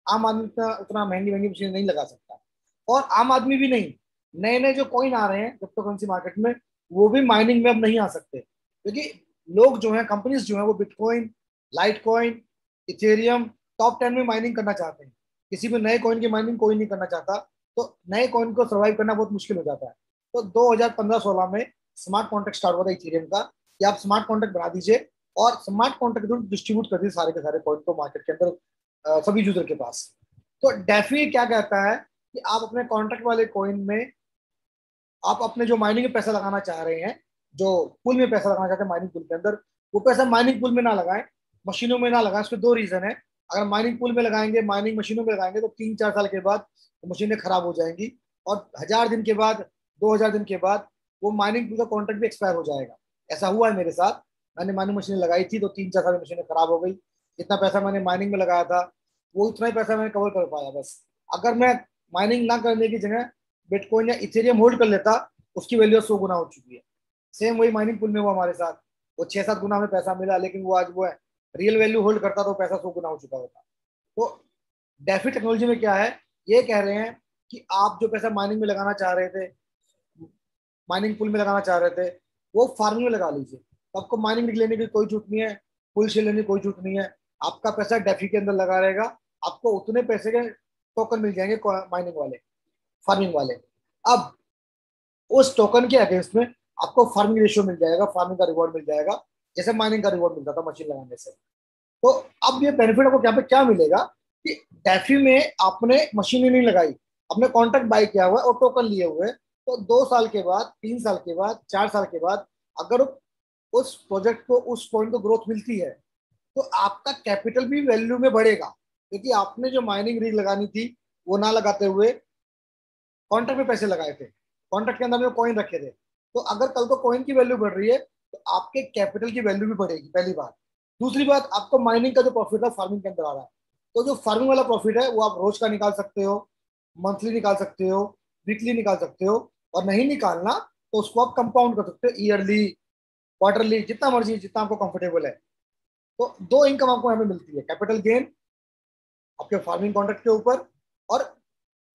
आम आदमी उतना महंगी महंगी मशीनें नहीं लगा सकता। और आम आदमी भी नहीं, नए नए जो कॉइन आ रहे हैं क्रिप्टो करेंसी मार्केट में, वो भी माइनिंग में अब नहीं आ सकते, क्योंकि लोग जो हैं, कंपनीज जो हैं, वो bitcoin, light coin, Ethereum, top 10 में माइनिंग करना चाहते हैं। किसी भी नए कॉइन की माइनिंग कोई नहीं करना चाहता। तो नए कॉइन को सर्वाइव करना बहुत मुश्किल हो जाता है। तो 2015-16 में स्मार्ट कॉन्ट्रैक्ट स्टार्ट हुआ था इथेरियम का, कि आप स्मार्ट कॉन्ट्रैक्ट बना दीजिए और स्मार्ट कॉन्ट्रैक्ट डिस्ट्रीब्यूट कर दीजिए सारे के सारे कॉइन को मार्केट के अंदर, सभी यूजर के पास। तो डेफी क्या कहता है कि आप अपने कॉन्ट्रैक्ट वाले कॉइन में, आप अपने जो माइनिंग में पैसा लगाना चाह रहे हैं, जो पुल में पैसा लगाना चाहते हैं माइनिंग पुल के अंदर, वो पैसा माइनिंग पुल में ना लगाएं, मशीनों में ना लगाएं। उसके दो रीजन है। अगर माइनिंग पुल में लगाएंगे, माइनिंग मशीनों में लगाएंगे, तो 3-4 साल के बाद वो मशीनें खराब हो जाएंगी, और 1000 दिन के बाद, 2000 दिन के बाद वो माइनिंग पुल का कॉन्ट्रैक्ट भी एक्सपायर हो जाएगा। ऐसा हुआ है मेरे साथ। मैंने माइनिंग मशीनें लगाई थी तो 3-4 साल में मशीनें खराब हो गई। जितना पैसा मैंने माइनिंग में लगाया था, वो उतना ही पैसा मैंने कवर कर पाया बस। अगर मैं माइनिंग ना करने की जगह बिटकॉइन या इथेरियम होल्ड कर लेता, उसकी वैल्यू 100 गुना हो चुकी है। सेम वही माइनिंग पुल में हुआ हमारे साथ। वो 6-7 गुना हमें पैसा मिला, लेकिन वो आज वो है, रियल वैल्यू होल्ड करता तो पैसा 100 गुना हो चुका होता। तो डेफी टेक्नोलॉजी में क्या है, ये कह रहे हैं कि आप जो पैसा माइनिंग में लगाना चाह रहे थे, माइनिंग पुल में लगाना चाह रहे थे, वो फार्मिंग में लगा लीजिए। तो आपको माइनिंग लेने की कोई छूट नहीं है, पुल से लेने की कोई छूट नहीं है। आपका पैसा डेफी के अंदर लगा रहेगा। आपको उतने पैसे के टोकन मिल जाएंगे माइनिंग वाले, फार्मिंग वाले। अब उस टोकन के अगेंस्ट में आपको फार्मिंग रेशियो मिल जाएगा, फार्मिंग का रिवॉर्ड मिल जाएगा, जैसे माइनिंग का रिवॉर्ड मिलता था मशीन लगाने से। तो अब ये बेनिफिट आपको यहाँ पे क्या मिलेगा कि डेफी में आपने मशीन ही नहीं लगाई, अपने कॉन्ट्रैक्ट बाय किया हुआ है और टोकन लिए हुए हैं। तो 2 साल के बाद, 3 साल के बाद, 4 साल के बाद, अगर उस प्रोजेक्ट को, उस पॉइंट को ग्रोथ मिलती है, तो आपका कैपिटल भी वैल्यू में बढ़ेगा। क्योंकि आपने जो माइनिंग रीग लगानी थी वो ना लगाते हुए कॉन्ट्रैक्ट में पैसे लगाए थे, कॉन्ट्रैक्ट के अंदर में कॉइन रखे थे। तो अगर कल को कॉइन की वैल्यू बढ़ रही है तो आपके कैपिटल की वैल्यू भी बढ़ेगी, पहली बात। दूसरी बात, आपको माइनिंग का जो प्रॉफिट है फार्मिंग के अंदर आ रहा है, तो जो फार्मिंग वाला प्रॉफिट है वो आप रोज का निकाल सकते हो, मंथली निकाल सकते हो, वीकली निकाल सकते हो, और नहीं निकालना तो उसको आप कंपाउंड कर सकते हो, ईयरली, क्वार्टरली, जितना मर्जी, जितना आपको कंफर्टेबल है। तो दो इनकम आपको यहाँ पे मिलती है, कैपिटल गेन आपके फार्मिंग कॉन्ट्रैक्ट के ऊपर, और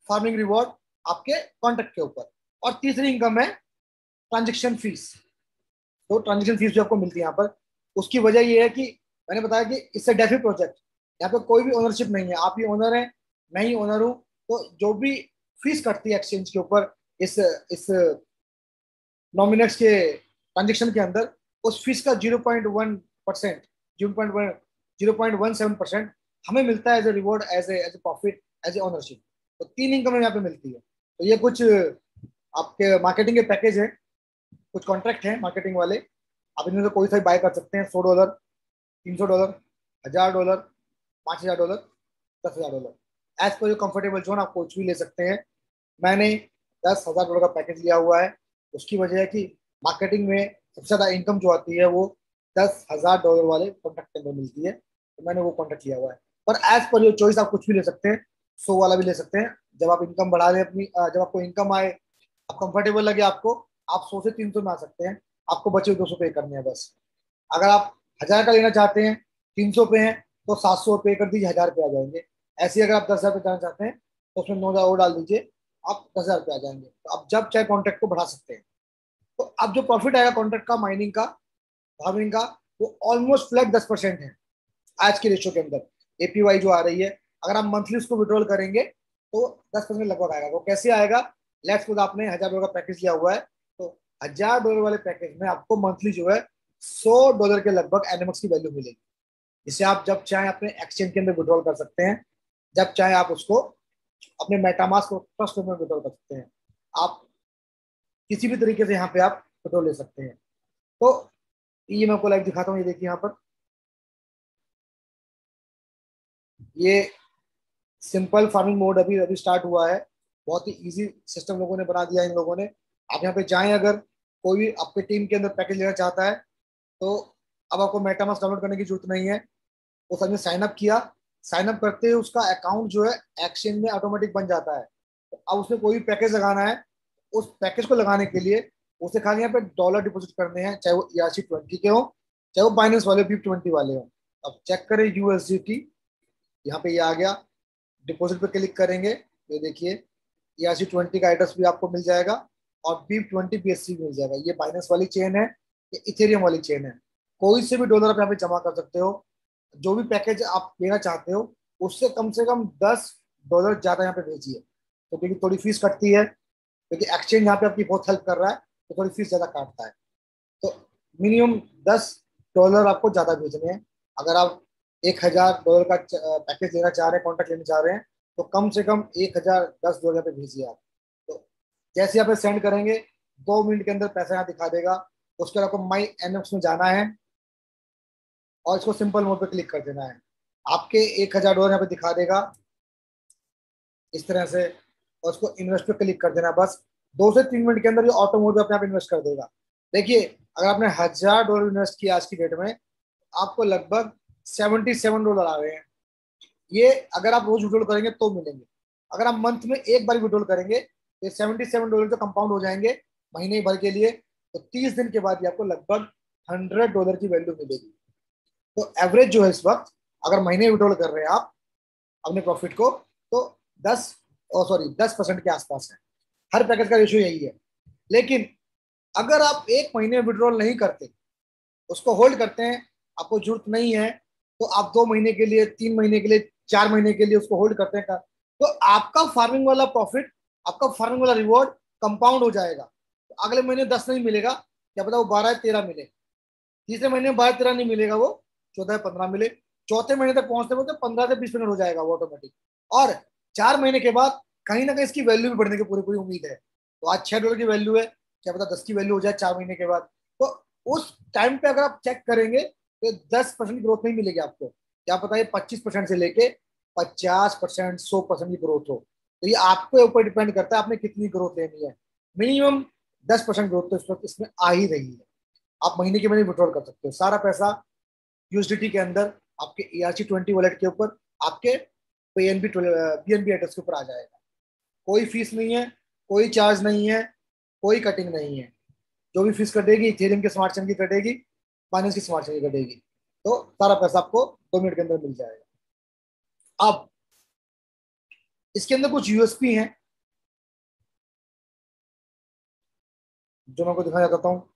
फार्मिंग रिवॉर्ड आपके कॉन्ट्रैक्ट के ऊपर। और तीसरी इनकम है ट्रांजेक्शन फीस। तो ट्रांजेक्शन फीस जो आपको मिलती है यहाँ पर, उसकी वजह ये है कि मैंने बताया कि इससे डेफी प्रोजेक्ट, यहाँ पे कोई भी ओनरशिप नहीं है, आप ही ओनर हैं, मैं ही ओनर हूँ। तो जो भी फीस कटती है एक्सचेंज के ऊपर इस नॉमिनेट्स के ट्रांजेक्शन के अंदर, उस फीस का 0.1%, 0.17% हमें मिलता है as a reward, as a profit, as a ownership. तो तीन इनकम यहाँ पे मिलती है। तो ये कुछ आपके मार्केटिंग के पैकेज है, कुछ कॉन्ट्रैक्ट हैं मार्केटिंग वाले। आप इनमें से कोई सा भी बाय कर सकते हैं, $100, $300, $1000, $5000, $10,000, एज पर जो कंफर्टेबल जोन आप कुछ भी ले सकते हैं। मैंने $10,000 का पैकेज लिया हुआ है। उसकी वजह है कि मार्केटिंग में सबसे ज्यादा इनकम जो आती है वो $10,000 वाले कॉन्ट्रैक्ट के अंदर मिलती है, तो मैंने वो कॉन्ट्रैक्ट लिया हुआ है। पर एज पर योर चॉइस, आप कुछ भी ले सकते हैं, 100 वाला भी ले सकते हैं। जब आप इनकम बढ़ा लें अपनी, जब आपको इनकम आए, आप कंफर्टेबल लगे आपको, आप 100 से 300 में आ सकते हैं। आपको बचे हुए 200 पे करने हैं बस। अगर आप 1000 का लेना चाहते हैं, 300 पे हैं, तो 700 पे कर दीजिए, 1000 पे आ जाएंगे। ऐसे ही अगर आप 10,000 पे जाना चाहते हैं तो उसमें 9,000 और डाल दीजिए, आप 10,000 पे आ जाएंगे। तो आप जब चाहे कॉन्ट्रैक्ट को बढ़ा सकते हैं। तो अब जो प्रॉफिट आएगा कॉन्ट्रैक्ट का, माइनिंग का, फार्मिंग का, वो ऑलमोस्ट फ्लैट 10% है आज के रेशियो के अंदर। एपीवाई जो आ रही है, अगर आप मंथली उसको विड्रॉल करेंगे तो 10% लगभग आएगा। वो कैसे आएगा? लेट्स सपोज आपने $1000 का पैकेज लिया हुआ है, तो $1000 वाले पैकेज में आपको मंथली जो है $100 के लगभग एनएमएक्स की वैल्यू मिलेगी, जिसे आप जब चाहे अपने एक्सचेंज के अंदर विड्रॉल कर सकते हैं। जब चाहे आप उसको अपने मेटामास्क ट्रस्ट में विड्रॉल कर सकते हैं। आप किसी भी तरीके से यहाँ पे आप विड्रॉल ले सकते हैं। तो ये मैं आपको लाइव दिखाता हूँ, ये देखिए यहाँ पर, ये सिंपल फार्मिंग मोड अभी अभी स्टार्ट हुआ है। बहुत ही इजी सिस्टम लोगों ने बना दिया इन लोगों ने। आप यहाँ पे जाएं, अगर कोई भी आपके टीम के अंदर पैकेज लेना चाहता है तो अब आपको मेटामास्क डाउनलोड करने की जरूरत नहीं है। वो सबने साइन अप किया, साइन अप करते ही उसका अकाउंट जो है एक्सचेंज में ऑटोमेटिक बन जाता है। तो अब उसमें कोई भी पैकेज लगाना है, उस पैकेज को लगाने के लिए उसे खाली यहाँ पे डॉलर डिपॉजिट करने हैं, चाहे वो ERC20 के हो, चाहे वो बाइनेंस वाले BIP20 वाले हो। अब चेक करें USDT, यहाँ पे ये आ गया। डिपॉजिट पे क्लिक करेंगे, ये देखिए ERC20 का एड्रेस भी आपको मिल जाएगा, और BIP20 BSC भी मिल जाएगा। ये बाइनेंस वाली चेन है, ये इथेरियम वाली चेन है। कोई से भी डॉलर आप यहाँ पे जमा कर सकते हो। जो भी पैकेज आप लेना चाहते हो उससे कम से कम $10 ज्यादा यहाँ पे भेजिए। तो क्योंकि थोड़ी फीस कटती है, क्योंकि एक्सचेंज यहाँ पे आपकी बहुत हेल्प कर रहा है, तो थोड़ी फीस ज्यादा काटता है। तो मिनिमम $10 आपको ज्यादा भेजने हैं। अगर आप $1,000 का पैकेज लेना चाह रहे हैं, कॉन्ट्रैक्ट लेना चाह रहे हैं, तो कम से कम 1,010 डॉलर पे भेजिए आप। तो जैसे आप सेंड करेंगे, 2 मिनट के अंदर पैसा यहाँ दिखा देगा। उसके बाद आपको माई एनएक्स में जाना है और इसको सिंपल मोड पे क्लिक कर देना है। आपके $1,000 यहाँ पे दिखा देगा इस तरह से, और उसको इन्वेस्ट पे क्लिक कर देना है। बस 2 से 3 मिनट के अंदर ये ऑटो मोड पे अपने आप इन्वेस्ट कर देगा। देखिए, अगर आपने $1,000 इन्वेस्ट किया आज की डेट में, आपको लगभग $77 आ रहे हैं। ये अगर आप रोज विड्रॉल करेंगे तो मिलेंगे। अगर आप मंथ में एक बार विड्रॉल करेंगे तो $77 तो कंपाउंड हो जाएंगे महीने भर के लिए। तो 30 दिन के बाद ये आपको लगभग $100 की वैल्यू मिलेगी। तो एवरेज जो है इस वक्त, अगर महीने विड्रॉल कर रहे हैं आप अपने प्रॉफिट को, तो 10% के आसपास है। हर पैकेज का रेशियो यही है। लेकिन अगर आप एक महीने विड्रॉल नहीं करते, उसको होल्ड करते हैं, आपको जरूरत नहीं है, तो आप 2 महीने के लिए, 3 महीने के लिए, 4 महीने के लिए उसको होल्ड करते हैं, तो आपका फार्मिंग वाला प्रॉफिट, आपका फार्मिंग वाला रिवॉर्ड कंपाउंड हो जाएगा। तो अगले महीने 10 नहीं मिलेगा, क्या पता वो 12-13 मिले। तीसरे महीने में 12-13 नहीं मिलेगा, वो 14-15 मिले। चौथे महीने तक पहुंचते पहुंचते 15 से 20% हो जाएगा वो ऑटोमेटिक। और 4 महीने के बाद कहीं ना कहीं इसकी वैल्यू भी बढ़ने की पूरी पूरी उम्मीद है। तो आज $6 की वैल्यू है, क्या पता 10 की वैल्यू हो जाए 4 महीने के बाद। तो उस टाइम पे अगर आप चेक करेंगे तो 10% की ग्रोथ नहीं मिलेगी आपको। क्या पता ये 25% से लेके 50%, 100% की ग्रोथ हो। तो ये आपके ऊपर डिपेंड करता है आपने कितनी ग्रोथ लेनी है। मिनिमम 10% ग्रोथ तो इस वक्त इसमें आ ही रही है। आप महीने के महीने विड्रॉल कर सकते हो सारा पैसा यूएसडीटी के अंदर, आपके ERC-20 वॉलेट के ऊपर, आपके पीएनबी एड्रेस के ऊपर आ जाएगा। कोई फीस नहीं है, कोई चार्ज नहीं है, कोई कटिंग नहीं है। जो भी फीस कटेगी इथेरियम के स्मार्ट चेन की कटेगी, बाइनेंस की स्मार्ट चेन की कटेगी। तो सारा पैसा आपको 2 मिनट के अंदर मिल जाएगा। अब इसके अंदर कुछ यूएसपी हैं जो मैं आपको दिखाना चाहता हूँ।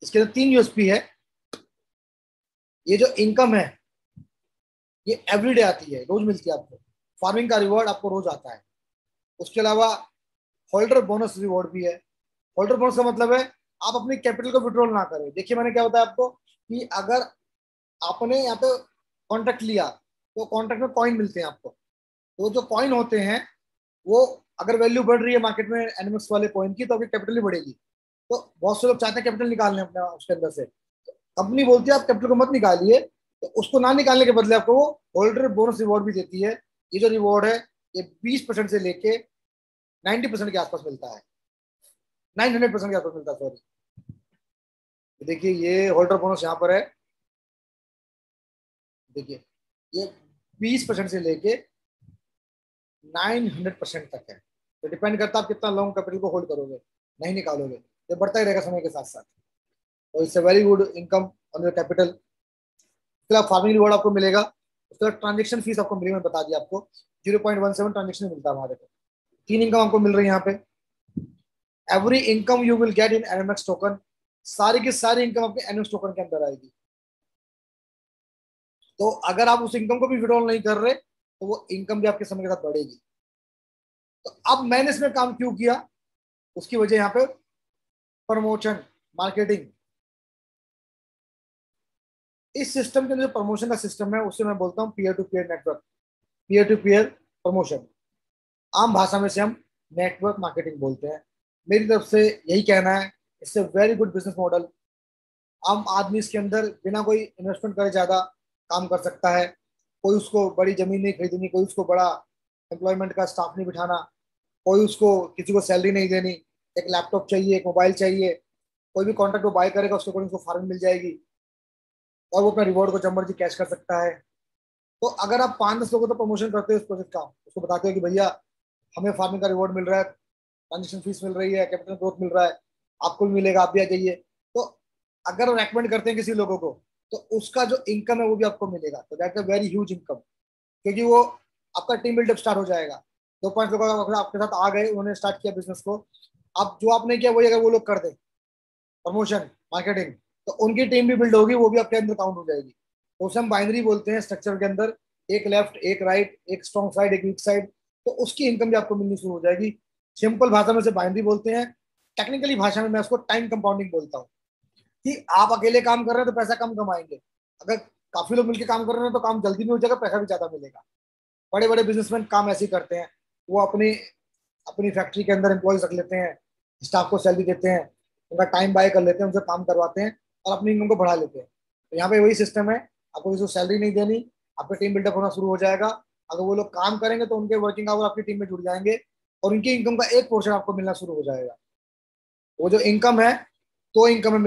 इसके अंदर 3 यूएसपी है। ये जो इनकम है ये एवरीडे आती है, रोज मिलती है आपको। फार्मिंग का रिवॉर्ड आपको रोज आता है। उसके अलावा होल्डर बोनस रिवॉर्ड भी है। होल्डर बोनस का मतलब है आप अपनी कैपिटल को विड्रॉल ना करें। देखिए मैंने क्या बताया आपको कि अगर आपने यहाँ पे कॉन्ट्रैक्ट लिया तो कॉन्ट्रैक्ट में कॉइन मिलते हैं आपको। तो जो कॉइन होते हैं वो अगर वैल्यू बढ़ रही है मार्केट में एनिमक्स वाले कॉइन की तो आपकी कैपिटल ही बढ़ेगी। तो बहुत से लोग चाहते हैं कैपिटल निकालने अपना उसके अंदर से। कंपनी बोलती है आप कैपिटल को मत निकालिए, तो उसको ना निकालने के बदले आपको वो होल्डर बोनस रिवॉर्ड भी देती है। ये जो रिवॉर्ड है ये 20% से लेके 90% के आसपास मिलता है, 900% के आसपास मिलता है, सॉरी। देखिए ये होल्डर बोनस यहाँ पर है। देखिए ये 20% से लेके 900% तक है। तो डिपेंड करता है आप कितना लॉन्ग कैपिटल को होल्ड करोगे, नहीं निकालोगे। ये बढ़ता ही रहेगा समय के साथ साथ। तो इससे very good income on your capital. उसके बाद फार्मिंग रिवॉर्ड आपको मिलेगा। उसके बाद ट्रांजेक्शन फीस आपको मिलेगी, मैंने बता दिया आपको 0.17 ट्रांजेक्शन मिलता है हमारे को। 3 इनकम आपको मिल रही है यहाँ पे। Every income you will get in NMX token. सारी की सारी इनकम आपके एनएमएक्स टोकन के अंदर आएगी। तो अगर आप उस इनकम को भी विड्रॉल नहीं कर रहे तो वो इनकम भी आपके समय के साथ बढ़ेगी। तो अब मैंने इसमें काम क्यों किया, उसकी वजह यहाँ पे प्रमोशन, मार्केटिंग। इस सिस्टम के अंदर जो प्रमोशन का सिस्टम है उसे मैं बोलता हूँ peer to peer network, peer to peer promotion. आम भाषा में से हम नेटवर्क मार्केटिंग बोलते हैं। मेरी तरफ से यही कहना है, इससे वेरी गुड बिजनेस मॉडल। आम आदमी इसके अंदर बिना कोई इन्वेस्टमेंट करे ज्यादा काम कर सकता है। कोई उसको बड़ी जमीन नहीं खरीदनी, कोई उसको बड़ा एम्प्लॉयमेंट का स्टाफ नहीं बिठाना, कोई उसको किसी को सैलरी नहीं देनी। एक लैपटॉप चाहिए, एक मोबाइल चाहिए, कोई भी कॉन्ट्रैक्ट वो बाय करेगा उसके अकॉर्डिंग उसको फार्मिंग मिल जाएगी और वो अपना रिवॉर्ड को जब मर्जी कैश कर सकता है। तो अगर आप 5-10 लोगों को प्रमोशन करते हो इस प्रोजेक्ट का, उसको बताते हो कि भैया हमें फार्मिंग का रिवॉर्ड मिल रहा है, ट्रांजेक्शन फीस मिल रही है, कैपिटल ग्रोथ मिल रहा है, आपको भी मिलेगा, आप भी आ जाइए। तो अगर रेकमेंड करते हैं किसी लोगों को तो उसका जो इनकम है वो भी आपको मिलेगा। तो that a very huge income, क्योंकि वो आपका टीम बिल्डअप स्टार्ट हो जाएगा। 2-5 लोग अगर आपके साथ आ गए, उन्होंने स्टार्ट किया बिजनेस को, अब जो आपने किया वही अगर वो लोग कर दे प्रमोशन मार्केटिंग, तो उनकी टीम भी बिल्ड होगी, वो भी आपके अंदर काउंट हो जाएगी। तो उसे हम बाइनरी बोलते हैं स्ट्रक्चर के अंदर, एक लेफ्ट एक राइट, एक स्ट्रॉन्ग साइड एक वीक साइड। तो उसकी इनकम भी आपको मिलनी शुरू हो जाएगी। सिंपल भाषा में से बाइनरी बोलते हैं, टेक्निकली भाषा में मैं उसको टाइम कंपाउंडिंग बोलता हूँ। कि आप अकेले काम कर रहे हैं तो पैसा कम कमाएंगे, अगर काफी लोग मिलकर काम कर रहे हैं तो काम जल्दी भी हो जाएगा, पैसा भी ज्यादा मिलेगा। बड़े बड़े बिजनेसमैन काम ऐसे ही करते हैं, वो अपनी अपनी फैक्ट्री के अंदर एम्प्लॉयज रख लेते हैं, स्टाफ को सैलरी देते हैं, उनका टाइम बाय कर लेते हैं, उनसे काम करवाते हैं और अपनी इनकम को बढ़ा लेते हैं। तो यहाँ पे वही सिस्टम है, आपको किसी को सैलरी नहीं देनी, आपका टीम बिल्डअप होना शुरू हो जाएगा। अगर वो लोग काम करेंगे तो उनके वर्किंग आवर आपकी टीम में जुड़ जाएंगे और उनकी इनकम का एक पोर्शन आपको मिलना शुरू हो जाएगा। वो जो इनकम है, तो इनकम है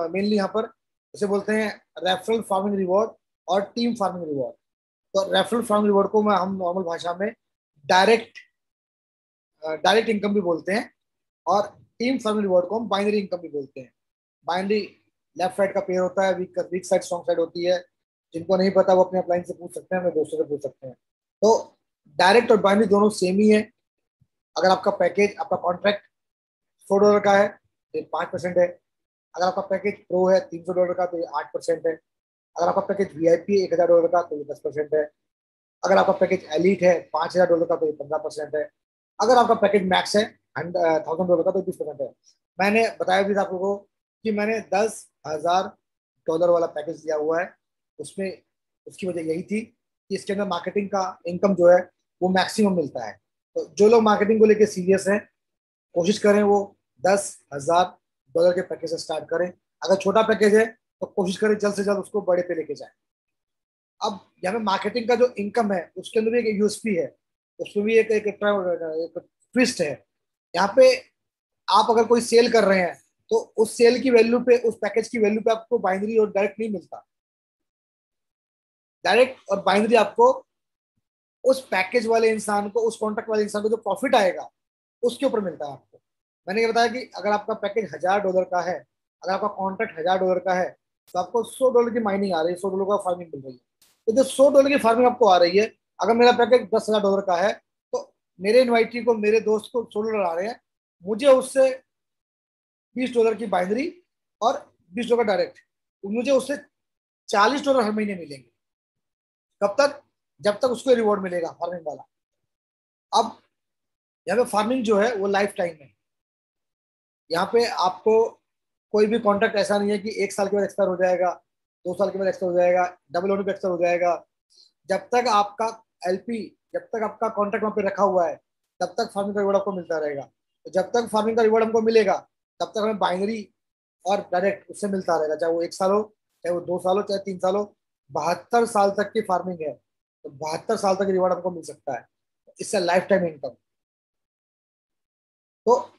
मेनली यहाँ पर इसे बोलते हैं रेफरल फार्मिंग रिवॉर्ड और टीम फार्मिंग रिवॉर्ड। तो रेफरल फार्मिंग रिवॉर्ड को मैं हम नॉर्मल भाषा में डायरेक्ट डायरेक्ट इनकम भी बोलते हैं और टीम फार्मिंग रिवॉर्ड को हम बाइनरी इनकम भी बोलते हैं। बाइनरी लेफ्ट साइड का पेयर होता है, वीक साइड स्ट्रॉन्ग साइड होती है। जिनको नहीं पता वो अपने अपलाइन से पूछ सकते हैं, अपने दोस्तों से पूछ सकते हैं। तो डायरेक्ट और बाइनरी दोनों सेम ही है। अगर आपका पैकेज, आपका कॉन्ट्रैक्ट $100 का है तो 5% है। अगर आपका पैकेज प्रो है $300 का तो ये 8% है। अगर आपका पैकेज वीआईपी है $1000 का तो ये 10% है। अगर आपका पैकेज एलिट है $5000 का तो ये 15% है। अगर आपका पैकेज मैक्स है $1000 का तो 20% है। मैंने बताया भी था आपको कि मैंने $10,000 वाला पैकेज लिया हुआ है। उसमें उसकी वजह यही थी कि इसके अंदर मार्केटिंग का इनकम जो है वो मैक्सिमम मिलता है। तो जो लोग मार्केटिंग को लेकर सीरियस हैं, कोशिश करें वो $10,000 के पैकेज से स्टार्ट करें। अगर छोटा पैकेज है तो कोशिश करें जल्द से जल्द उसको बड़े पे लेके जाएं। अब यहाँ पे मार्केटिंग का जो इनकम है उसके अंदर भी एक यूएसपी है। उसमें भी एक ट्विस्ट है यहाँ पे। आप अगर कोई सेल कर रहे हैं तो उस सेल की वैल्यू पे, उस पैकेज की वैल्यू पे आपको बाइनरी और डायरेक्ट नहीं मिलता। डायरेक्ट और बाइनरी आपको उस पैकेज वाले इंसान को, उस कॉन्ट्रैक्ट वाले इंसान को जो प्रॉफिट आएगा उसके ऊपर मिलता है आपको। मैंने ये बताया कि अगर आपका पैकेज $1000 का है, अगर आपका कॉन्ट्रैक्ट $1000 का है, तो आपको $100 की माइनिंग आ रही है, $100 का फार्मिंग मिल रही है। तो जो $100 की फार्मिंग आपको आ रही है, अगर मेरा पैकेज $10,000 का है, तो मेरे इन्वाइटी को, मेरे दोस्त को $100 आ रहे हैं, मुझे उससे $20 की बाइनरी और $20 डायरेक्ट, तो मुझे उससे $40 हर महीने मिलेंगे। कब तक? जब तक उसको रिवॉर्ड मिलेगा फार्मिंग वाला। अब यहाँ पे फार्मिंग जो है वो लाइफ टाइम है। यहाँ पे आपको कोई भी कॉन्ट्रैक्ट ऐसा नहीं है कि 1 साल के बाद एक्सपायर हो जाएगा, 2 साल के बाद एक्सपायर हो जाएगा, डबल होने पे एक्सपायर हो जाएगा। जब तक आपका एलपी, जब तक आपका कॉन्ट्रैक्ट वहां पे रखा हुआ है, तब तक फार्मिंग का रिवॉर्ड आपको मिलता रहेगा। तो जब तक फार्मिंग का रिवॉर्ड हमको मिलेगा, तब तक हमें बाइनरी और डायरेक्ट उससे मिलता रहेगा, चाहे वो 1 साल हो, चाहे वो 2 साल हो, चाहे 3 साल हो। 72 साल तक की फार्मिंग है, तो 72 साल तक रिवॉर्ड हमको मिल सकता है। इससे लाइफ टाइम इनकम। तो